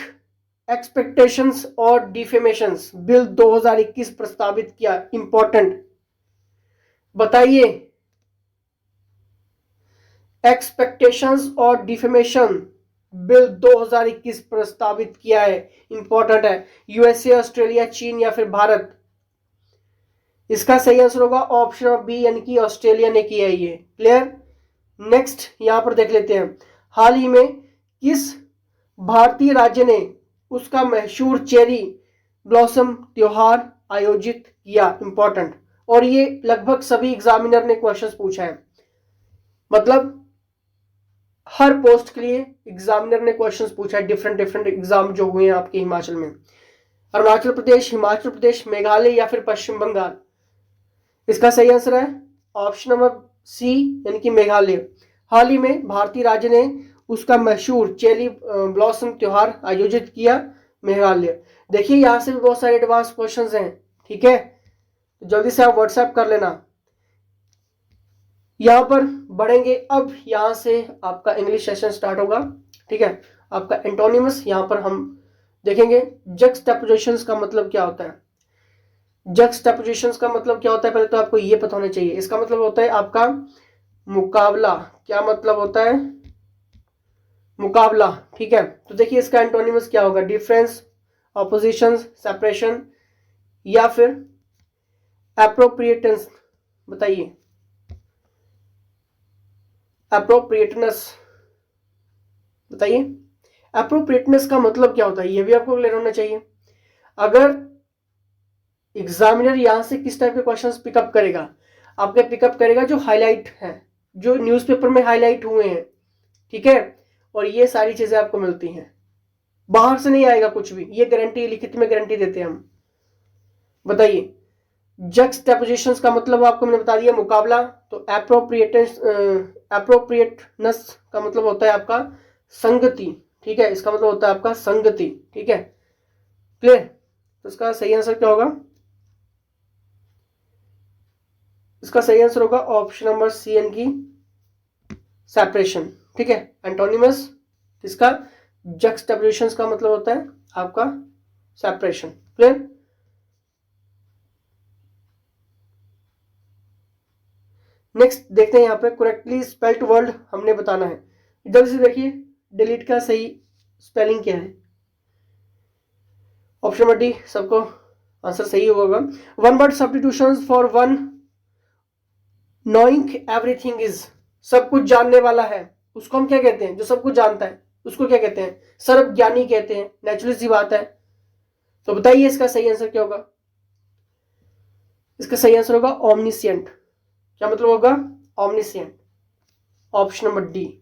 Speaker 1: एक्सपेक्टेशंस और डिफेमेशंस बिल 2021 प्रस्तावित किया? इंपॉर्टेंट, बताइए। एक्सपेक्टेशंस और डिफेमेशन बिल 2021 प्रस्तावित किया है, इंपॉर्टेंट है। यूएसए, ऑस्ट्रेलिया, चीन या फिर भारत? इसका सही आंसर होगा ऑप्शन बी, यानी कि ऑस्ट्रेलिया ने किया है ये। क्लियर। नेक्स्ट यहां पर देख लेते हैं, हाल ही में किस भारतीय राज्य ने उसका मशहूर चेरी ब्लॉसम त्योहार आयोजित किया? इंपॉर्टेंट, और ये लगभग सभी एग्जामिनर ने क्वेश्चंस पूछा है, मतलब हर पोस्ट के लिए एग्जामिनर ने क्वेश्चंस पूछा है। डिफरेंट डिफरेंट एग्जाम जो हुए हैं आपके हिमाचल में, अरुणाचल प्रदेश, हिमाचल प्रदेश, मेघालय या फिर पश्चिम बंगाल? इसका सही आंसर है ऑप्शन नंबर सी, यानी कि मेघालय। हाल ही में भारतीय राज्य ने उसका मशहूर चेरी ब्लॉसम त्योहार आयोजित किया, मेघालय। देखिए यहां से भी बहुत सारे एडवांस क्वेश्चंस हैं, ठीक है, तो जल्दी से आप व्हाट्सएप कर लेना। यहां पर बढ़ेंगे, अब यहां से आपका इंग्लिश सेशन स्टार्ट होगा, ठीक है। आपका एंटोनिमस यहां पर हम देखेंगे। जक्सटापोजिशंस का मतलब क्या होता है? जक्सटापोजिशंस का मतलब क्या होता है, पहले तो आपको ये पता होना चाहिए। इसका मतलब होता है आपका मुकाबला। क्या मतलब होता है? मुकाबला, ठीक है। तो देखिए इसका एंटोनिमस क्या होगा? डिफरेंस, ऑपोजिशन, सेपरेशन या फिर एप्रोप्रिएटेंस? बताइए। एप्रोप्रिएटनेस, बताइए। एप्रोप्रिएटनेस का मतलब क्या होता है, ये भी आपको क्लियर होना चाहिए। अगर एग्जामिनर यहां से किस टाइप के क्वेश्चंस पिकअप करेगा, आपके पिकअप करेगा जो हाईलाइट है, जो न्यूज़पेपर में हाईलाइट हुए हैं, ठीक है, और ये सारी चीजें आपको मिलती हैं, बाहर से नहीं आएगा कुछ भी, ये गारंटी, लिखित में गारंटी देते हैं हम। बताइए। जक्सटापोजिशंस का मतलब आपको मैंने बता दिया, मुकाबला। तो एप्रोप्रिएटनेस का मतलब होता है आपका संगति, ठीक है, इसका मतलब होता है आपका संगति, ठीक है। क्लियर। तो इसका सही आंसर क्या होगा? इसका सही आंसर होगा ऑप्शन नंबर सी, यानी कि सेपरेशन, ठीक है। एंटोनिमस इसका जक्सटापोजिशंस का मतलब होता है आपका सेपरेशन। क्लियर। नेक्स्ट देखते हैं, यहाँ पे करेक्टली स्पेल्ड वर्ड हमने बताना है। जल्दी से देखिए डिलीट का सही स्पेलिंग क्या है। ऑप्शन नंबर डी, सबको आंसर सही होगा। One word substitutions for one knowing everything is, सब कुछ जानने वाला है, उसको हम क्या कहते हैं? जो सब कुछ जानता है उसको क्या कहते हैं? सर्वज्ञानी कहते हैं। नेचुरल सी बात है। तो बताइए इसका सही आंसर क्या होगा? इसका सही आंसर होगा ओमनिशिएंट। क्या मतलब होगा? ओमनिशिएंट। ऑप्शन नंबर डी,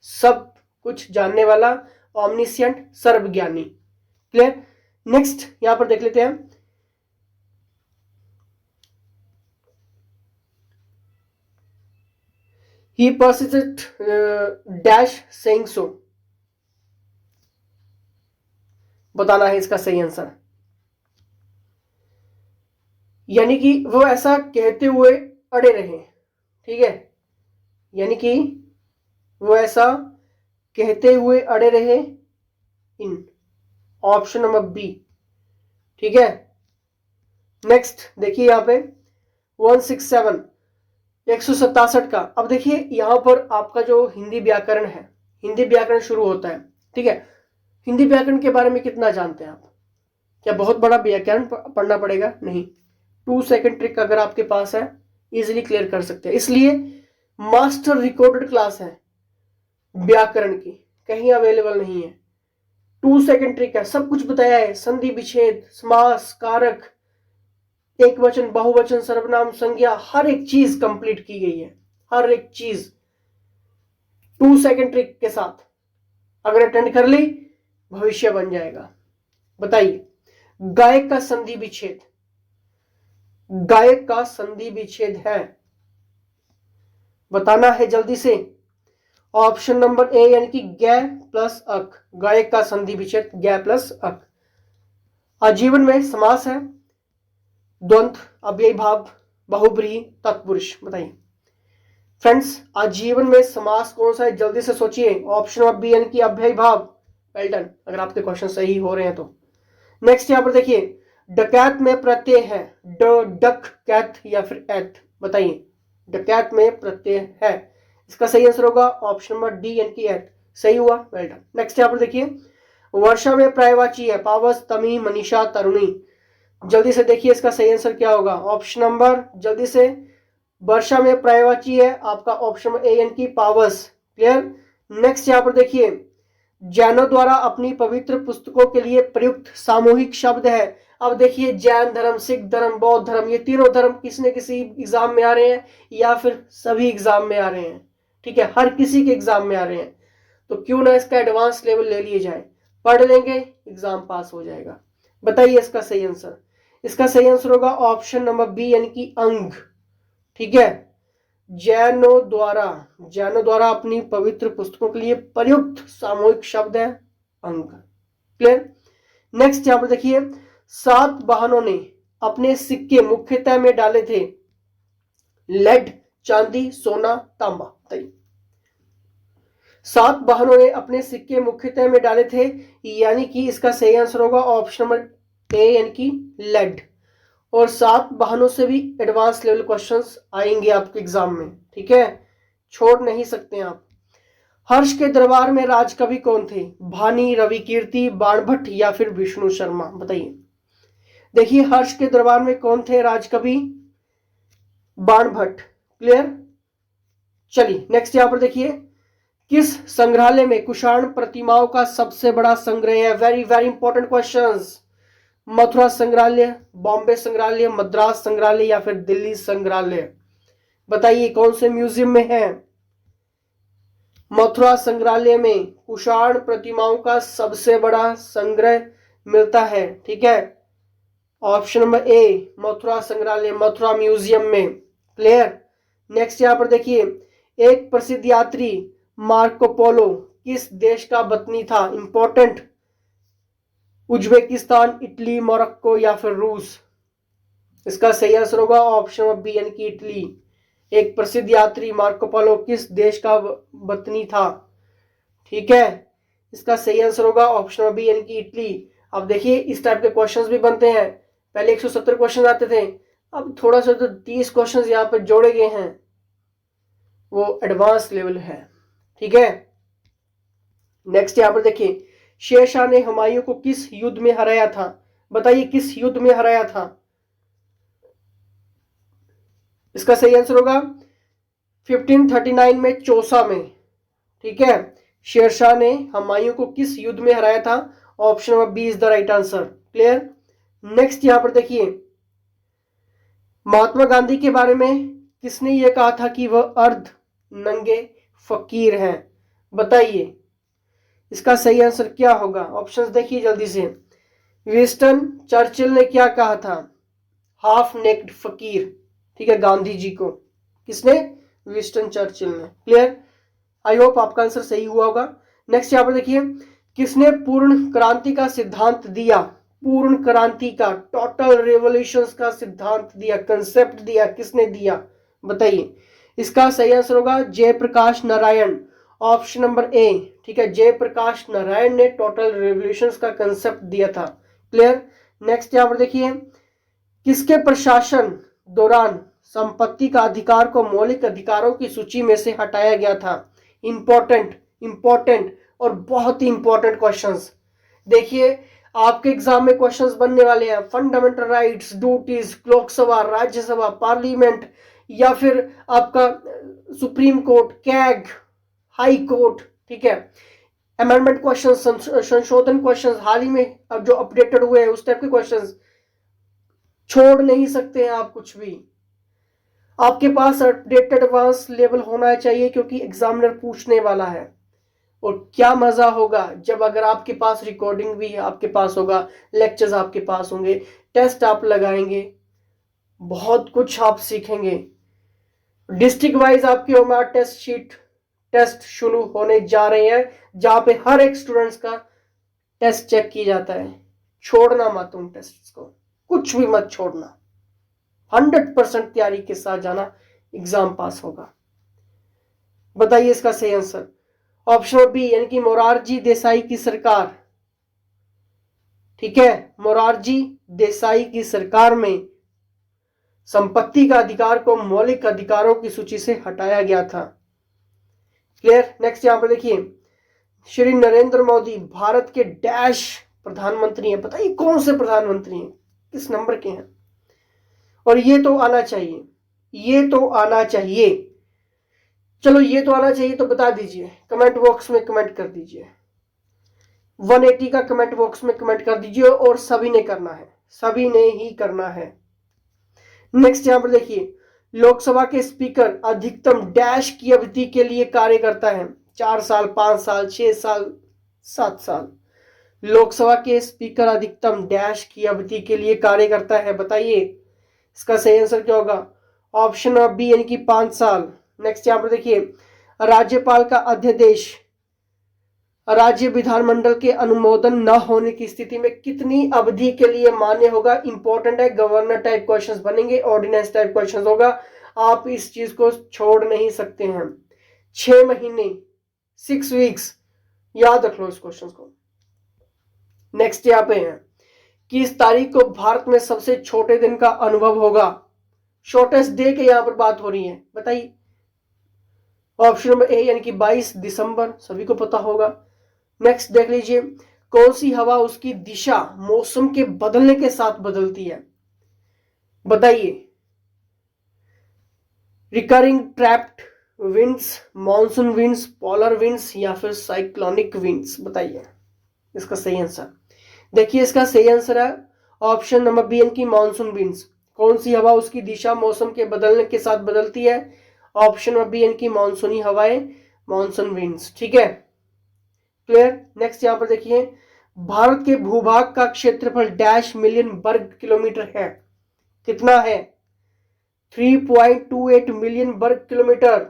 Speaker 1: सब कुछ जानने वाला, ओमनिशिएंट, सर्वज्ञानी। क्लियर। नेक्स्ट यहां पर देख लेते हैं, ही persisted डैश सेइंग सो, बताना है इसका सही आंसर। यानी कि वो ऐसा कहते हुए अड़े रहे, ठीक है, यानी कि वो ऐसा कहते हुए अड़े रहे, इन ऑप्शन नंबर बी, ठीक है। नेक्स्ट देखिए यहां पे 167 167 का, अब देखिए यहां पर आपका जो हिंदी व्याकरण है, हिंदी व्याकरण शुरू होता है, ठीक है। हिंदी व्याकरण के बारे में कितना जानते हैं आप? क्या बहुत बड़ा व्याकरण पढ़ना पड़ेगा? नहीं, 2 सेकंड ट्रिक अगर आपके पास है इजीली क्लियर कर सकते हैं। इसलिए मास्टर रिकॉर्डेड क्लास है व्याकरण की, कहीं अवेलेबल नहीं है। 2 सेकंड ट्रिक है, सब कुछ बताया है, संधि विच्छेद, समास, कारक, एक वचन, बहुवचन, सर्वनाम, संज्ञा, हर एक चीज कंप्लीट की गई है, हर एक चीज 2 सेकंड ट्रिक के साथ अगर अटेंड कर ली भविष्य बन जाएगा। बताइए। गायक का संधि विच्छेद, गायक का संधि विच्छेद है, बताना है जल्दी से। ऑप्शन नंबर ए यानी कि ग प्लस अक, गाय का संधि विच्छेद ग प्लस अक। आजीवन में समास है द्वंद्व, अव्ययी भाव, बहुब्रीहि, तत्पुरुष। बताइए फ्रेंड्स, आजीवन में समास कौन सा है, जल्दी से सोचिए। ऑप्शन नंबर बी यानी कि अव्ययी भाव। वेल डन, अगर आपके क्वेश्चन सही हो रहे हैं तो। नेक्स्ट यहां पर देखिए, डकैत में प्रत्यय है ड, डक, कैथ या फिर एथ। बताइए डकैत में प्रत्यय है, इसका सही आंसर होगा ऑप्शन नंबर डी यानी कि एथ। सही हुआ, वेल डन। नेक्स्ट यहां पर देखिए, वर्षा में पर्यायवाची है पावस, तमी, मनीषा, तरुणी। जल्दी से देखिए इसका सही आंसर क्या होगा। ऑप्शन नंबर, जल्दी से, वर्षा में पर्यायवाची है आपका ऑप्शन ए यानी कि पावस। क्लियर। नेक्स्ट यहां पर देखिए, जैनों द्वारा अपनी पवित्र पुस्तकों के लिए प्रयुक्त सामूहिक शब्द है। अब देखिए जैन धर्म, सिख धर्म, बौद्ध धर्म, ये तीनों धर्म किसी न किसी एग्जाम में आ रहे हैं या फिर सभी एग्जाम में आ रहे हैं। ठीक है, हर किसी के एग्जाम में आ रहे हैं, तो क्यों ना इसका एडवांस लेवल ले लिए जाए, पढ़ लेंगे एग्जाम पास हो जाएगा। बताइए इसका सही आंसर। इसका सही आंसर होगा ऑप्शन नंबर बी यानी कि अंग। ठीक है, जैनों द्वारा अपनी पवित्र पुस्तकों के लिए प्रयुक्त सामूहिक शब्द है अंग। क्लियर। नेक्स्ट यहां पर देखिए, 7 वाहनों ने अपने सिक्के मुख्यतः में डाले थे लेड, चांदी, सोना, तांबा। बताइए 7 वाहनों ने अपने सिक्के मुख्यतः में डाले थे, यानी कि इसका सही आंसर होगा ऑप्शन नंबर ए यानी कि लेड। और 7 वाहनों से भी एडवांस लेवल क्वेश्चंस आएंगे आपके एग्जाम में। ठीक है, छोड़ नहीं सकते आप। हर्ष के दरबार में राजकवि कौन थे, भानी, रवि कीर्ति, बाणभट्ट या फिर विष्णु शर्मा। बताइए देखिए हर्ष के दरबार में कौन थे राजकवि, बाणभट्ट। क्लियर। चलिए नेक्स्ट यहां पर देखिए, किस संग्रहालय में कुषाण प्रतिमाओं का सबसे बड़ा संग्रह है। Very very important questions. Mathura संग्रहालय, बॉम्बे संग्रहालय, मद्रास संग्रहालय या फिर दिल्ली संग्रहालय। बताइए कौन से म्यूजियम में है। मथुरा संग्रहालय में कुषाण प्रतिमाओं का सबसे बड़ा संग्रह मिलता है। ठीक है, ऑप्शन नंबर ए मथुरा संग्रहालय, मथुरा म्यूजियम में। क्लियर। नेक्स्ट यहां पर देखिए, एक प्रसिद्ध यात्री मार्को पोलो किस देश का वतनी था। इंपॉर्टेंट, उज्बेकिस्तान, इटली, मोरक्को या फिर रूस। इसका सही आंसर होगा ऑप्शन नंबर बी यानी कि इटली। एक प्रसिद्ध यात्री मार्को पोलो किस देश का वतनी था। ठीक है, इसका सही आंसर होगा ऑप्शन नंबर बी यानी कि इटली। अब देखिए इस टाइप के क्वेश्चंस भी बनते हैं। पहले 170 क्वेश्चन आते थे, अब थोड़ा सा तो 30 क्वेश्चंस यहाँ पे जोड़े गए हैं, वो एडवांस लेवल है। ठीक है, नेक्स्ट यहां पर देखिए, शेरशाह ने हुमायूं को किस युद्ध में हराया था। बताइए किस युद्ध में हराया था। इसका सही आंसर होगा 1539 में, चौसा में। ठीक है, शेरशाह ने हुमायूं को किस युद्ध में हराया था। Option number B is the right answer. Clear. Next यहां पर देखिए, महात्मा गांधी के बारे में किसने यह कहा था कि वह अर्ध नंगे फकीर हैं। बताइए इसका सही आंसर क्या होगा। ऑप्शंस देखिए जल्दी से। विंस्टन चर्चिल ने क्या कहा था, हाफ नेक्ड फकीर। ठीक है, गांधी जी को। किसने, विंस्टन चर्चिल ने। क्लियर। आई होप आपका आंसर सही हुआ होगा। नेक्स्ट यहां पर देखिए, किसने पूर्ण क्रांति का सिद्धांत दिया। पूर्ण क्रांति का, टोटल रेवोल्यूशन का सिद्धांत दिया, कंसेप्ट दिया, किसने दिया। बताइए इसका सही आंसर होगा Jayaprakash Narayan, option number A. ठीक है, जयप्रकाश नारायण ने टोटल रेवोल्यूशन का कंसेप्ट दिया था। क्लियर। नेक्स्ट यहां पर देखिए, किसके प्रशासन दौरान संपत्ति का अधिकार को मौलिक अधिकारों की सूची में से हटाया गया था। इंपॉर्टेंट और बहुत ही इंपॉर्टेंट क्वेश्चंस। देखिए आपके एग्जाम में क्वेश्चंस बनने वाले हैं, fundamental rights, duties, Lok Sabha, Rajya Sabha, parliament या फिर आपका supreme court, CAG, high court. ठीक है, अमेंडमेंट क्वेश्चन, संशोधन क्वेश्चन, हाल ही में अब जो अपडेटेड हुए हैं उस टाइप के क्वेश्चन छोड़ नहीं सकते हैं आप कुछ भी। आपके पास अपडेटेड एडवांस लेवल होना चाहिए, क्योंकि एग्जामिनर पूछने वाला है। और क्या मजा होगा जब अगर आपके पास रिकॉर्डिंग भी आपके पास होगा, लेक्चर्स आपके पास होंगे, टेस्ट आप लगाएंगे, बहुत कुछ आप सीखेंगे। डिस्ट्रिक्ट वाइज आपकी होगा टेस्ट शीट, टेस्ट शुरू होने जा रहे हैं, जहां पे हर एक स्टूडेंट्स का टेस्ट चेक किया जाता है। छोड़ना मत उन टेस्ट को, कुछ भी मत छोड़ना, 100% तैयारी के साथ जाना, एग्जाम पास होगा। बताइए इसका सही आंसर। ऑप्शन बी यानी कि मोरारजी देसाई की सरकार, ठीक है, मोरारजी देसाई की सरकार में संपत्ति का अधिकार को मौलिक अधिकारों की सूची से हटाया गया था। क्लियर। नेक्स्ट यहां पर देखिए, श्री नरेंद्र मोदी भारत के डैश प्रधानमंत्री हैं। बताइए कौन से प्रधानमंत्री हैं, किस नंबर के हैं। और ये तो आना चाहिए, ये तो आना चाहिए, चलो ये तो आना चाहिए, तो बता दीजिए, कमेंट बॉक्स में कमेंट कर दीजिए, 180 का कमेंट बॉक्स में कमेंट कर दीजिए। और सभी ने करना है, सभी ने ही करना है। नेक्स्ट यहां पर देखिए, लोकसभा के स्पीकर अधिकतम डैश की अवधि के लिए कार्य करता है। 4 साल, 5 साल, 6 साल, 7 साल। लोकसभा के स्पीकर अधिकतम डैश की अवधि के लिए कार्य करता है। बताइए इसका सही आंसर क्या होगा। ऑप्शन बी यानी कि 5 साल। नेक्स्ट यहां पर देखिए, राज्यपाल का अध्यादेश राज्य विधानमंडल के अनुमोदन न होने की स्थिति में कितनी अवधि के लिए मान्य होगा। इंपॉर्टेंट है, गवर्नर टाइप क्वेश्चंस बनेंगे, ऑर्डिनेंस टाइप क्वेश्चंस होगा, आप इस चीज को छोड़ नहीं सकते हैं। 6 महीने, 6 वीक्स, याद रख लो इस क्वेश्चन को। नेक्स्ट यहाँ पे है, किस तारीख को भारत में सबसे छोटे दिन का अनुभव होगा। शॉर्टेस्ट डे के यहां पर बात हो रही है। बताइए ऑप्शन नंबर ए यानी कि 22 दिसंबर, सभी को पता होगा। नेक्स्ट देख लीजिए, कौन सी हवा उसकी दिशा मौसम के बदलने के साथ बदलती है। बताइए, recurring trapped winds, monsoon winds, polar winds या फिर साइक्लोनिक विंड्स। बताइए इसका सही आंसर। देखिए इसका सही आंसर है ऑप्शन नंबर बी यानी कि मॉनसून विंड्स। कौन सी हवा उसकी दिशा मौसम के बदलने के साथ बदलती है। ऑप्शन नंबर बी यानी कि मॉनसूनी हवाएं, मॉनसून विंड्स। ठीक है, क्लियर। नेक्स्ट यहां पर देखिए, भारत के भूभाग का क्षेत्रफल डैश मिलियन वर्ग किलोमीटर है। कितना है। 3.28 मिलियन वर्ग किलोमीटर।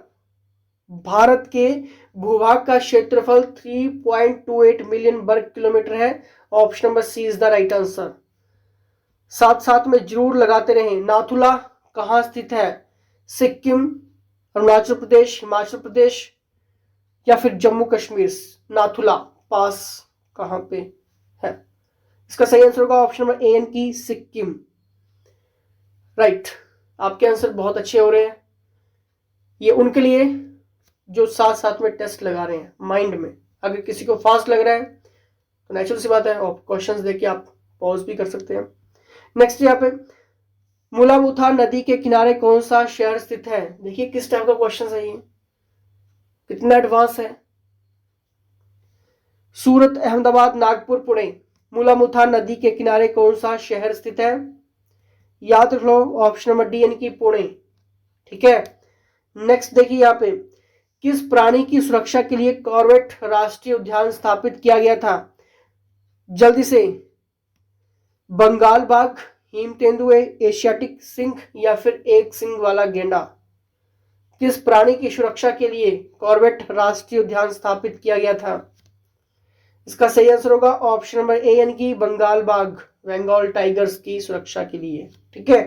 Speaker 1: भारत के भूभाग का क्षेत्रफल 3.28 मिलियन वर्ग किलोमीटर है। Option number C is the right answer. साथ साथ में जरूर लगाते रहें। नाथुला कहां स्थित है। सिक्किम, अरुणाचल प्रदेश, हिमाचल प्रदेश या फिर जम्मू कश्मीर। नाथुला पास कहां पे है। इसका सही आंसर होगा ऑप्शन नंबर ए यानी कि सिक्किम। राइट, आपके आंसर बहुत अच्छे हो रहे हैं। ये उनके लिए जो साथ साथ में टेस्ट लगा रहे हैं माइंड में। अगर किसी को फास्ट लग रहा है तो नेचुरल सी बात है, और क्वेश्चंस देके आप पॉज भी कर सकते हैं। नेक्स्ट यहाँ पे, मुलामुथा नदी के किनारे कौन सा शहर स्थित है। देखिए किस टाइप का क्वेश्चन है ये, कितना एडवांस है। सूरत, अहमदाबाद, नागपुर, पुणे। मुलामुथा नदी के किनारे कौन सा शहर स्थित है। याद रख लो ऑप्शन नंबर डी यानी कि पुणे। ठीक है, नेक्स्ट देखिए यहाँ पे, किस प्राणी की सुरक्षा के लिए कॉर्बेट राष्ट्रीय उद्यान स्थापित किया गया था। जल्दी से, बंगाल बाघ, हिम तेंदुए, एशियाटिक सिंह या फिर एक सिंह वाला गेंडा। किस प्राणी की सुरक्षा के लिए कॉर्बेट राष्ट्रीय उद्यान स्थापित किया गया था। इसका सही आंसर होगा ऑप्शन नंबर ए यानी कि बंगाल बाघ, बंगाल टाइगर्स की सुरक्षा के लिए। ठीक है,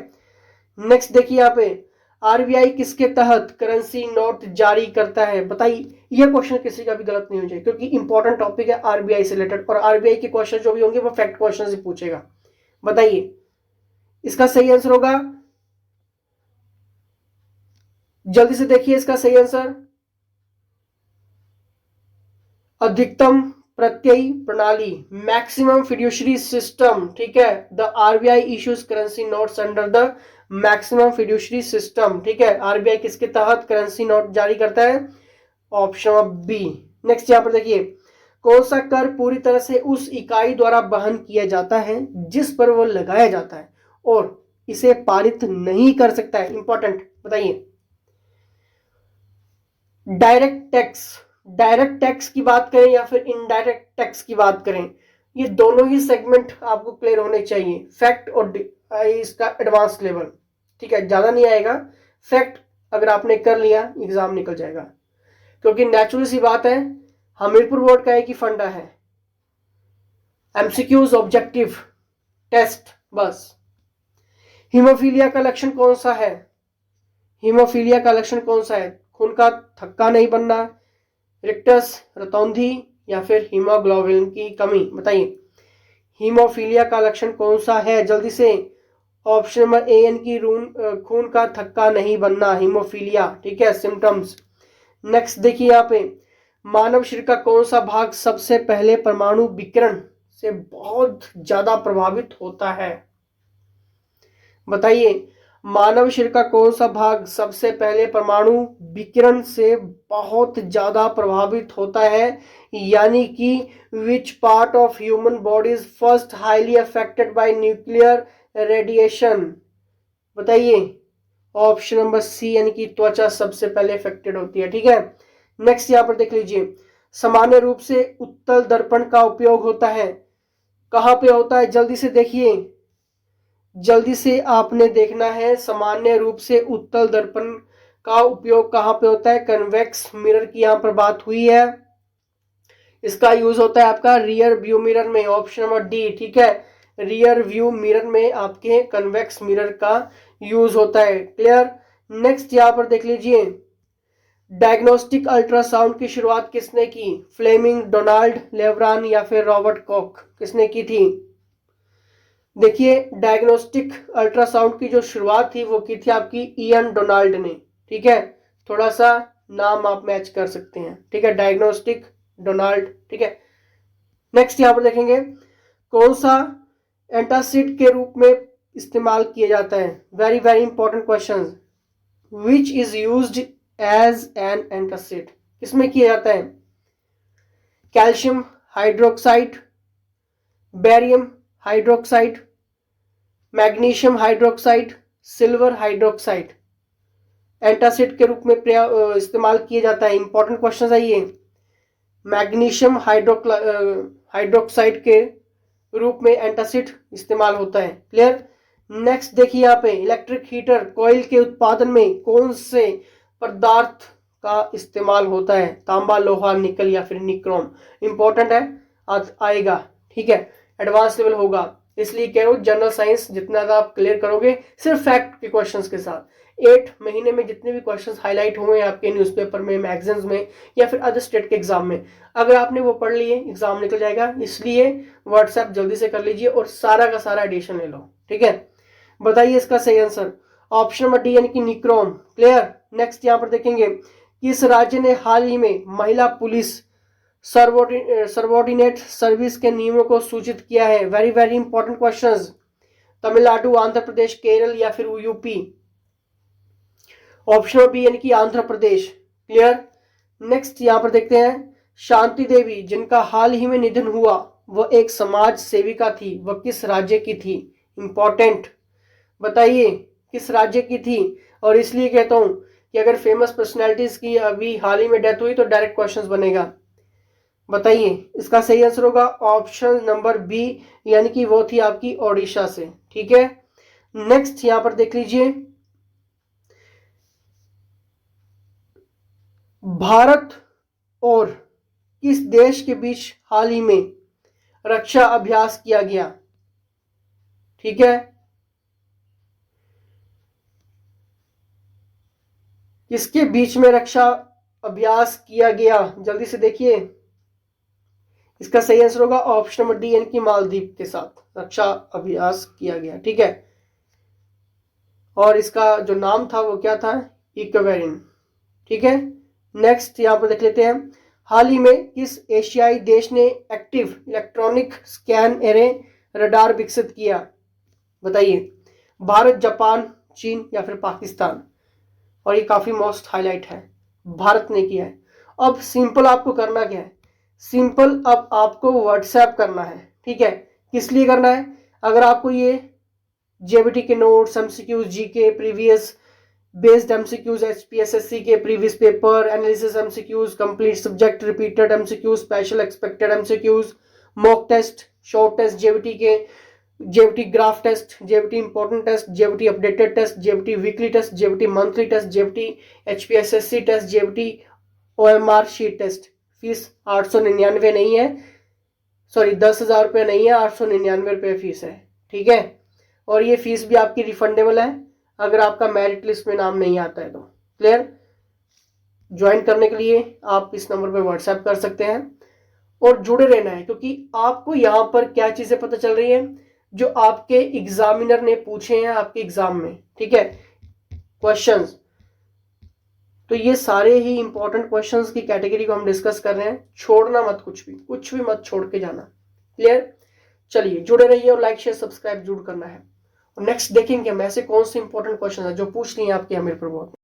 Speaker 1: नेक्स्ट देखिए यहाँ पे, आरबीआई किसके तहत करेंसी नोट जारी करता है। बताइए, यह क्वेश्चन किसी का भी गलत नहीं हो जाए क्योंकि इंपॉर्टेंट टॉपिक है आरबीआई से रिलेटेड, और आरबीआई के क्वेश्चन जो भी होंगे वो फैक्ट क्वेश्चन से पूछेगा। बताइए इसका सही आंसर होगा, जल्दी से देखिए इसका सही आंसर, अधिकतम प्रत्ययी प्रणाली, मैक्सिमम फिड्यूशरी सिस्टम। ठीक है, the RBI issues currency notes under the maximum fiduciary system. ठीक है, आरबीआई किसके तहत करेंसी नोट जारी करता है। Option B. नेक्स्ट यहां पर देखिए, कौन सा कर पूरी तरह से उस इकाई द्वारा वहन किया जाता है जिस पर वह लगाया जाता है और इसे पारित नहीं कर सकता है। इंपॉर्टेंट, बताइए। डायरेक्ट टैक्स, डायरेक्ट टैक्स की बात करें या फिर इनडायरेक्ट टैक्स की बात करें, ये दोनों ही सेगमेंट आपको क्लियर होने चाहिए। फैक्ट और इसका एडवांस लेवल। ठीक है, ज्यादा नहीं आएगा। फैक्ट अगर आपने कर लिया एग्जाम निकल जाएगा। क्योंकि नेचुरल सी बात है, हमीरपुर बोर्ड का एक ही फंडा है, एमसीक्यूज, ऑब्जेक्टिव, टेस्ट, बस। हीमोफीलिया का लक्षण कौन सा है? हीमोफीलिया का लक्षण कौन सा है? खून का थक्का नहीं बनना, रिक्टस, रतौंधी, या फिर हीमोग्लोबिन की कमी। बताइए हीमोफीलिया का लक्षण कौन सा है? जल्दी से। ऑप्शन नंबर ए यानी कि खून का थक्का नहीं बनना, हीमोफीलिया। ठीक है, सिम्टम्स। नेक्स्ट देखिए यहाँ पे, मानव शरीर का कौन सा भाग सबसे पहले परमाणु विकिरण से बहुत ज्यादा प्रभावित होता है? बताइए मानव शरीर का कौन सा भाग सबसे पहले परमाणु विकिरण से बहुत ज्यादा प्रभावित होता है, यानी कि which part of human body is first highly affected by nuclear radiation? बताइए ऑप्शन नंबर सी यानी कि त्वचा सबसे पहले अफेक्टेड होती है। ठीक है, नेक्स्ट यहां पर देख लीजिए, सामान्य रूप से उत्तल दर्पण का उपयोग होता है, कहां पे होता है? जल्दी से देखिए, जल्दी से आपने देखना है, सामान्य रूप से उत्तल दर्पण का उपयोग कहां पे होता है? कन्वेक्स मिरर की यहां पर बात हुई है, इसका यूज होता है आपका रियर व्यू मिरर में, ऑप्शन नंबर डी। ठीक है, रियर व्यू मिरर में आपके कन्वेक्स मिरर का यूज होता है। क्लियर। नेक्स्ट यहां पर देख लीजिए, डायग्नोस्टिक अल्ट्रासाउंड की शुरुआत किसने की? फ्लेमिंग, डोनाल्ड लेवरान, या फिर रॉबर्ट कॉक? किसने की थी? देखिए डायग्नोस्टिक अल्ट्रासाउंड की जो शुरुआत थी वो की थी आपकी इयन डोनाल्ड ने। ठीक है, थोड़ा सा नाम आप मैच कर सकते हैं। ठीक है, डायग्नोस्टिक, डोनाल्ड। ठीक है, नेक्स्ट यहां पर देखेंगे, कौन सा एंटासिड के रूप में इस्तेमाल किया जाता है? Very very important question. Which is used as an antacid? किसमें किया जाता है? Calcium hydroxide, barium hydroxide, magnesium hydroxide, silver hydroxide antacid के रूप में इस्तेमाल किया जाता है। इंपॉर्टेंट क्वेश्चन है ये। मैग्नीशियम हाइड्रोक्साइड के रूप में एंटासिड इस्तेमाल होता है। क्लियर। नेक्स्ट देखिए यहाँ पे, इलेक्ट्रिक हीटर कॉइल के उत्पादन में कौन से पदार्थ का इस्तेमाल होता है? तांबा, लोहा, निकल, या फिर निक्रोम? इंपॉर्टेंट है, आएगा। ठीक है, एडवांस लेवल होगा, इसलिए कह रहा हूं जनरल साइंस जितना ज्यादा आप क्लियर करोगे सिर्फ फैक्ट के क्वेश्चंस के साथ, 8 महीने में जितने भी क्वेश्चंस हाईलाइट हुए आपके न्यूज़पेपर में, मैगजीन्स में, या फिर अदर स्टेट के एग्जाम में, अगर आपने वो पढ़ लिए एग्जाम निकल जाएगा। इसलिए व्हाट्सएप जल्दी से कर लीजिए और सारा का सारा एडिशन ले लो। ठीक है, बताइए इसका सही आंसर ऑप्शन नंबर डी यानी कि निक्रोम। क्लियर। नेक्स्ट यहाँ पर देखेंगे, किस राज्य ने हाल ही में महिला पुलिस सर्वोर्डिनेट सर्विस के नियमों को सूचित किया है? Very very important questions. Tamil Nadu, Andhra Pradesh, Kerala, या फिर यूपी? ऑप्शन बी यानी कि आंध्र प्रदेश। क्लियर। नेक्स्ट यहां पर देखते हैं, शांति देवी जिनका हाल ही में निधन हुआ वह एक समाज सेविका थी, वह किस राज्य की थी? इंपॉर्टेंट, बताइए किस राज्य की थी? और इसलिए कहता हूं कि अगर फेमस पर्सनैलिटीज की अभी हाल ही में डेथ हुई तो डायरेक्ट क्वेश्चंस बनेगा। बताइए इसका सही आंसर होगा ऑप्शन नंबर बी, यानी कि वो थी आपकी ओडिशा से। ठीक है, नेक्स्ट यहां पर देख लीजिए, भारत और किस देश के बीच हाल ही में रक्षा अभ्यास किया गया? ठीक है, किसके बीच में रक्षा अभ्यास किया गया? जल्दी से देखिए, इसका सही आंसर होगा ऑप्शन नंबर डी यानी कि मालदीव के साथ रक्षा अभ्यास किया गया। ठीक है, और इसका जो नाम था वो क्या था? इक्वेरिन। ठीक है, नेक्स्ट यहां पर देख लेते हैं, हाल ही में किस एशियाई देश ने active electronic scan array radar विकसित किया? बताइए, भारत, जापान, चीन, या फिर पाकिस्तान? और ये काफी मोस्ट हाईलाइट है, भारत ने किया है। अब सिंपल आपको करना क्या है? सिंपल अब आपको व्हाट्सएप करना है। ठीक है, किस लिए करना है? अगर आपको ये जेबीटी के notes, MCQs, GK, previous based MCQs, HPSSC के previous paper analysis MCQs, complete subject repeated MCQs, special expected MCQs, mock test, short test JBT के, JBT graph test, JBT important test, JBT updated test, JBT weekly test, JBT monthly test, JBT HPSSC test, JBT OMR sheet test fees 899 नहीं है, sorry 10,000 रुपये नहीं है, 899 रुपये fees है। ठीक है, और ये फीस भी आपकी रिफंडेबल है अगर आपका मेरिट लिस्ट में नाम नहीं आता है तो। क्लियर? ज्वाइन करने के लिए आप इस नंबर पे व्हाट्सएप कर सकते हैं और जुड़े रहना है, क्योंकि आपको यहाँ पर क्या चीजें पता चल रही है जो आपके एग्जामिनर ने पूछे हैं आपके एग्जाम में। ठीक है, क्वेश्चंस, तो ये सारे ही इंपॉर्टेंट क्वेश्चंस की कैटेगरी को हम डिस्कस कर रहे हैं। छोड़ना मत, कुछ भी मत छोड़ के जाना। क्लियर? चलिए जुड़े रहिए और लाइक शेयर सब्सक्राइब जरूर करना है। और नेक्स्ट देखेंगे हम ऐसे कौन से इंपॉर्टेंट क्वेश्चन है जो पूछ रही है आपके हमीरपुर बोर्ड।